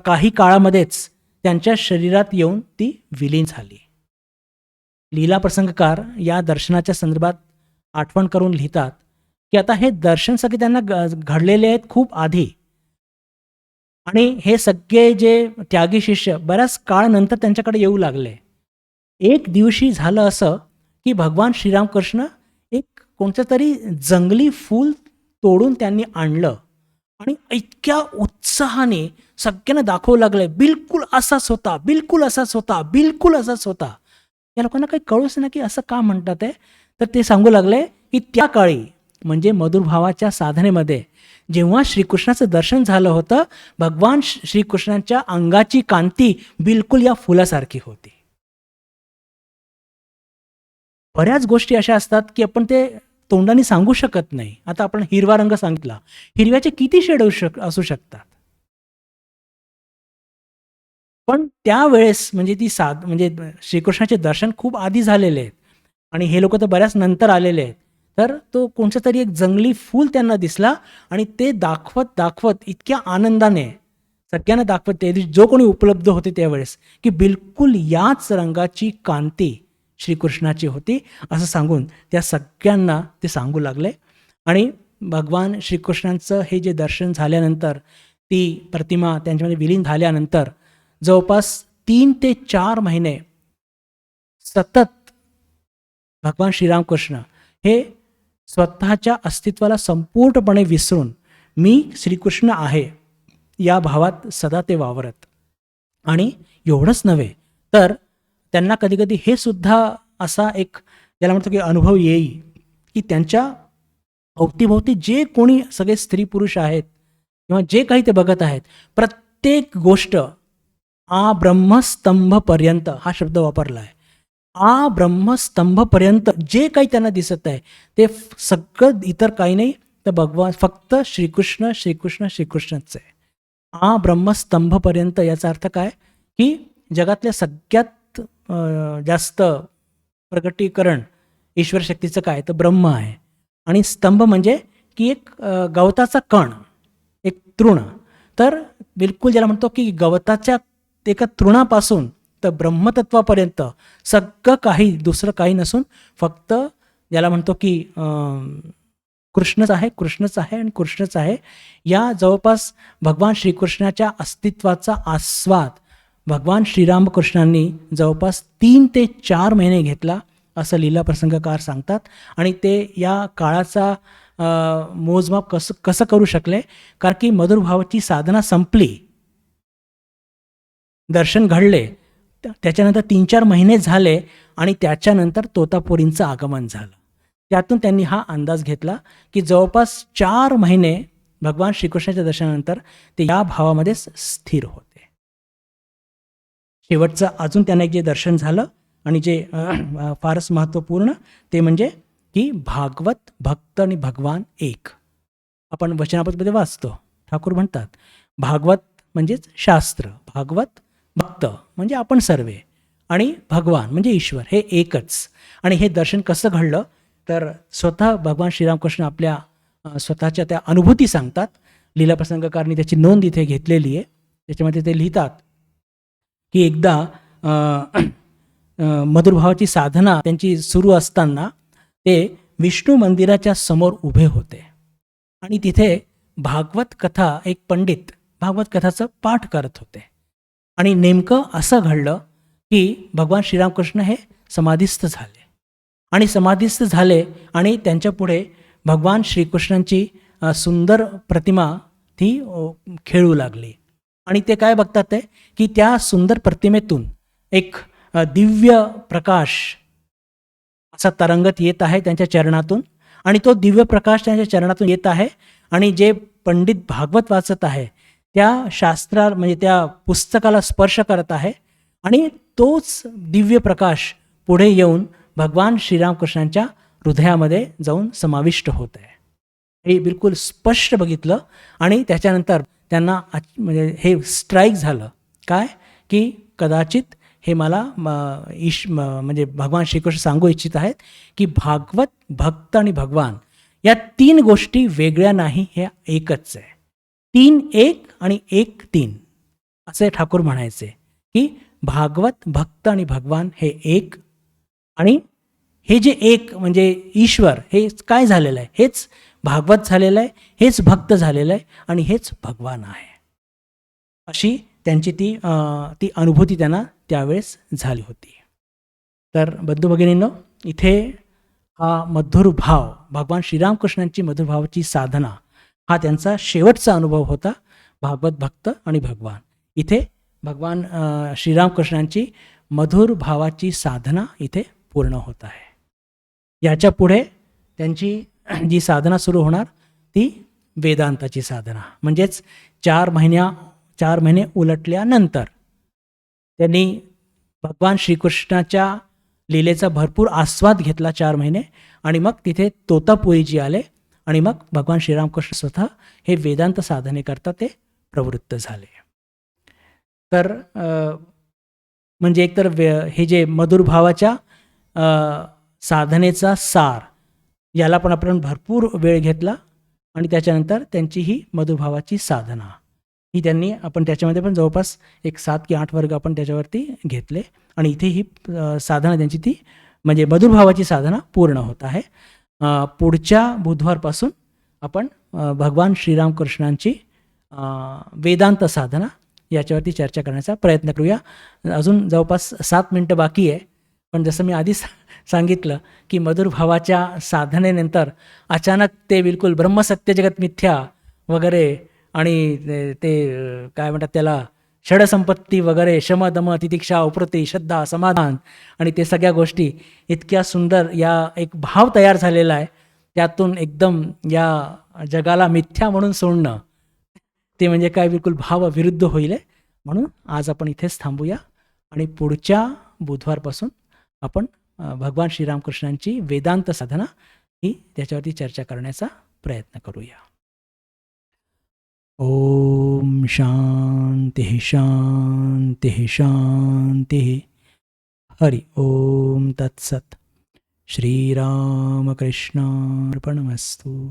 काही काळामध्येच त्यांच्या शरीरात येऊन ती विलीन झाली. लीला प्रसंगकार या दर्शनाच्या संदर्भात आठवण करून लिहितात की आता हे दर्शन सगळे त्यांना घडलेले आहेत खूप आधी आणि हे सगळे जे त्यागी शिष्य बऱ्याच काळ नंतर त्यांच्याकडे येऊ लागले. एक दिवशी झालं असं की भगवान श्रीरामकृष्ण एक कोणतं तरी जंगली फूल तोडून त्यांनी आणलं आणि इतक्या उत्साहाने सगळ्यांना दाखवू लागले, बिलकुल असाच होता, बिलकुल असाच होता, बिलकुल असाच होता. या लोकांना काही कळूच ना की असं का म्हणतात आहे. तर ते सांगू लागले की त्या काळी म्हणजे मधुर भावाच्या साधनेमध्ये जेव्हा श्रीकृष्णाचं दर्शन झालं होतं, भगवान श्रीकृष्णांच्या अंगाची कांती बिलकुल या फुलासारखी होती. बऱ्याच गोष्टी अशा असतात की आपण ते तोंडाने सांगू शकत नाही. आता आपण हिरवा रंग सांगितला, हिरव्याचे किती शेड असू शकतात, पण त्यावेळेस म्हणजे ती म्हणजे श्रीकृष्णाचे दर्शन खूप आधी झालेले आहेत आणि हे लोक तर बऱ्याच नंतर आलेले आहेत. तर तो कोणतं तरी एक जंगली फूल त्यांना दिसला आणि ते दाखवत इतक्या आनंदाने सगळ्यांना दाखवत, ते जो कोणी उपलब्ध होते त्यावेळेस, की बिलकुल याच रंगाची कांती श्रीकृष्णाची होती असं सांगून त्या सगळ्यांना ते सांगू लागले. आणि भगवान श्रीकृष्णांचं हे जे दर्शन झाल्यानंतर, ती प्रतिमा त्यांच्यामध्ये विलीन झाल्यानंतर जवळपास 3 ते 4 महिने सतत भगवान श्रीरामकृष्ण हे स्वतःच्या अस्तित्वाला संपूर्णपणे विसरून मी श्रीकृष्ण आहे या भावात सदा ते वावरत. आणि एवढंच नव्हे तर त्यांना कधीकधी हे सुद्धा असा एक ज्याला म्हणतो की अनुभव येईल की त्यांच्या अवतीभोवती जे कोणी सगळे स्त्री पुरुष आहेत किंवा जे काही ते बघत आहेत, प्रत्येक गोष्ट ब्रह्मस्तंभपर्यंत हा शब्द वापरला आहे. ब्रह्मस्तंभपर्यंत जे काही त्यांना दिसत आहे ते सगळं इतर काही नाही तर भगवान फक्त श्रीकृष्ण श्रीकृष्ण श्रीकृष्णच आहे. ब्रह्मस्तंभपर्यंत याचा अर्थ काय की जगातल्या सगळ्यात जास्त प्रगटीकरण ईश्वर शक्तीचं काय तर ब्रह्म आहे. आणि स्तंभ म्हणजे की एक गवताचा कण, एक तृण. तर बिलकुल ज्याला म्हणतो की गवताच्या एका तृणापासून तर ब्रह्मतत्वापर्यंत सगळं काही, दुसरं काही नसून फक्त ज्याला म्हणतो की कृष्णच आहे, कृष्णच आहे आणि कृष्णच आहे. या जवळपास भगवान श्रीकृष्णाच्या अस्तित्वाचा आस्वाद भगवान श्रीरामकृष्णांनी जवळपास 3 ते 4 महिने घेतला असं लीला प्रसंगकार सांगतात. आणि ते या काळाचा मोजमाप कसं करू शकले, कारण की मधुरभावाची साधना संपली, दर्शन घडले, त्याच्यानंतर 3-4 महिने झाले आणि त्याच्यानंतर तोतापुरींचं आगमन झालं. त्यातून त्यांनी हा अंदाज घेतला की जवळपास 4 महिने भगवान श्रीकृष्णाच्या दर्शनानंतर ते या भावामध्येच स्थिर होते. शेवटचं अजून त्यांना एक जे दर्शन झालं आणि जे फारच महत्त्वपूर्ण ते म्हणजे की भागवत भक्त आणि भगवान एक. आपण वचनामृतमध्ये वाचतो, ठाकूर म्हणतात भागवत म्हणजेच शास्त्र, भागवत भक्त म्हणजे आपण सर्वे, आणि भगवान म्हणजे ईश्वर, हे एकच. आणि हे दर्शन कसं घडलं तर स्वतः भगवान श्रीरामकृष्ण आपल्या स्वतःच्या त्या अनुभूती सांगतात. लीला प्रसंगकारनी त्याची नोंद इथे घेतलेली आहे. त्याच्यामध्ये ते लिहितात की एकदा मधुरभावाची साधना त्यांची सुरू असताना ते विष्णू मंदिराच्या समोर उभे होते आणि तिथे भागवत कथा, एक पंडित भागवत कथाचं पाठ करत होते. आणि नेमकं असं घडलं की भगवान श्रीरामकृष्ण हे समाधीस्थ झाले. आणि समाधीस्थ झाले आणि त्यांच्या पुढे भगवान श्रीकृष्णांची सुंदर प्रतिमा ती खेळू लागली. आणि ते काय बघतात ते की त्या सुंदर प्रतिमेतून एक दिव्य प्रकाश असा तरंगत येत आहे त्यांच्या चरणातून. आणि तो दिव्य प्रकाश त्यांच्या चरणातून येत आहे आणि जे पंडित भागवत वाचत आहे त्या शास्त्रा म्हणजे त्या पुस्तकाला स्पर्श करत आहे आणि तोच दिव्य प्रकाश पुढे येऊन भगवान श्रीरामकृष्णांच्या हृदयामध्ये जाऊन समाविष्ट होत आहे. हे बिलकुल स्पष्ट बघितलं. आणि त्याच्यानंतर त्यांना म्हणजे हे स्ट्राईक झालं काय की कदाचित हे मला म्हणजे भगवान श्रीकृष्ण सांगू इच्छित आहेत की भागवत भक्त आणि भगवान या 3 गोष्टी वेगळ्या नाही, ह्या एकच आहे. 3 एक आणि 1 3 असे ठाकूर म्हणायचे की भागवत भक्त आणि भगवान हे एक. आणि हे जे एक म्हणजे ईश्वर हे काय झालेलं आहे, हेच भागवत झालेलं आहे, हेच भक्त झालेलं आहे आणि हेच भगवान आहे. अशी त्यांची ती अनुभूती त्यांना त्यावेळेस झाली होती. तर बंधू भगिनींनो, इथे हा मधुर भाव, भगवान श्रीरामकृष्णांची मधुर भावाची साधना हा त्यांचा शेवटचा अनुभव होता, भागवत भक्त आणि भगवान. इथे भगवान श्रीरामकृष्णांची मधुर भावाची साधना इथे पूर्ण होत आहे. याच्या पुढे त्यांची जी साधना सुरू होणार ती वेदांताची साधना, म्हणजेच 4 महिने उलटल्यानंतर त्यांनी भगवान श्रीकृष्णाच्या लीलेचा भरपूर आस्वाद घेतला 4 महिने. आणि मग तिथे तोतापुरीजी आले आणि मग भगवान श्रीरामकृष्ण स्वतः हे वेदांत साधनेकरता ते प्रवृत्त झाले. तर म्हणजे एकतर हे जे मधुर भावाच्या साधनेचा सार याला पण आपण भरपूर वेळ घेतला. आणि त्याच्यानंतर त्यांची ही मधुर भावाची साधना ही त्यांनी आपण त्याच्यामध्ये पण जवळपास एक 7 की 8 वर्ग आपण त्याच्यावरती घेतले. आणि इथे ही साधना त्यांची ती म्हणजे मधुर भावाची साधना पूर्ण होत आहे. पुढच्या बुधवारपासून आपण भगवान श्रीरामकृष्णांची वेदांत साधना याच्यावरती चर्चा करण्याचा प्रयत्न करूया. अजून जवळपास 7 मिनटं बाकी आहे. पण जसं मी आधी सांगितलं की मधुर भावाच्या साधनेनंतर अचानक ते बिलकुल ब्रह्मसत्य जगत मिथ्या वगैरे आणि ते काय म्हणतात त्याला षडसंपत्ती वगैरे शम दम तितिक्षा उपरती श्रद्धा समाधान आणि ते सगळ्या गोष्टी इतक्या सुंदर या एक भाव तयार झालेला आहे. त्यातून एकदम या जगाला मिथ्या म्हणून सोडणं ते म्हणजे काय बिलकुल भावविरुद्ध होईल. म्हणून आज आपण इथेच थांबूया आणि पुढच्या बुधवारपासून आपण भगवान श्रीरामकृष्णांची वेदांत साधना ही त्याच्यावरती चर्चा करण्याचा प्रयत्न करूया. ओम शांती शांती शांती. हरि ओम तत्सत. श्रीरामकृष्णार्पणमस्तु.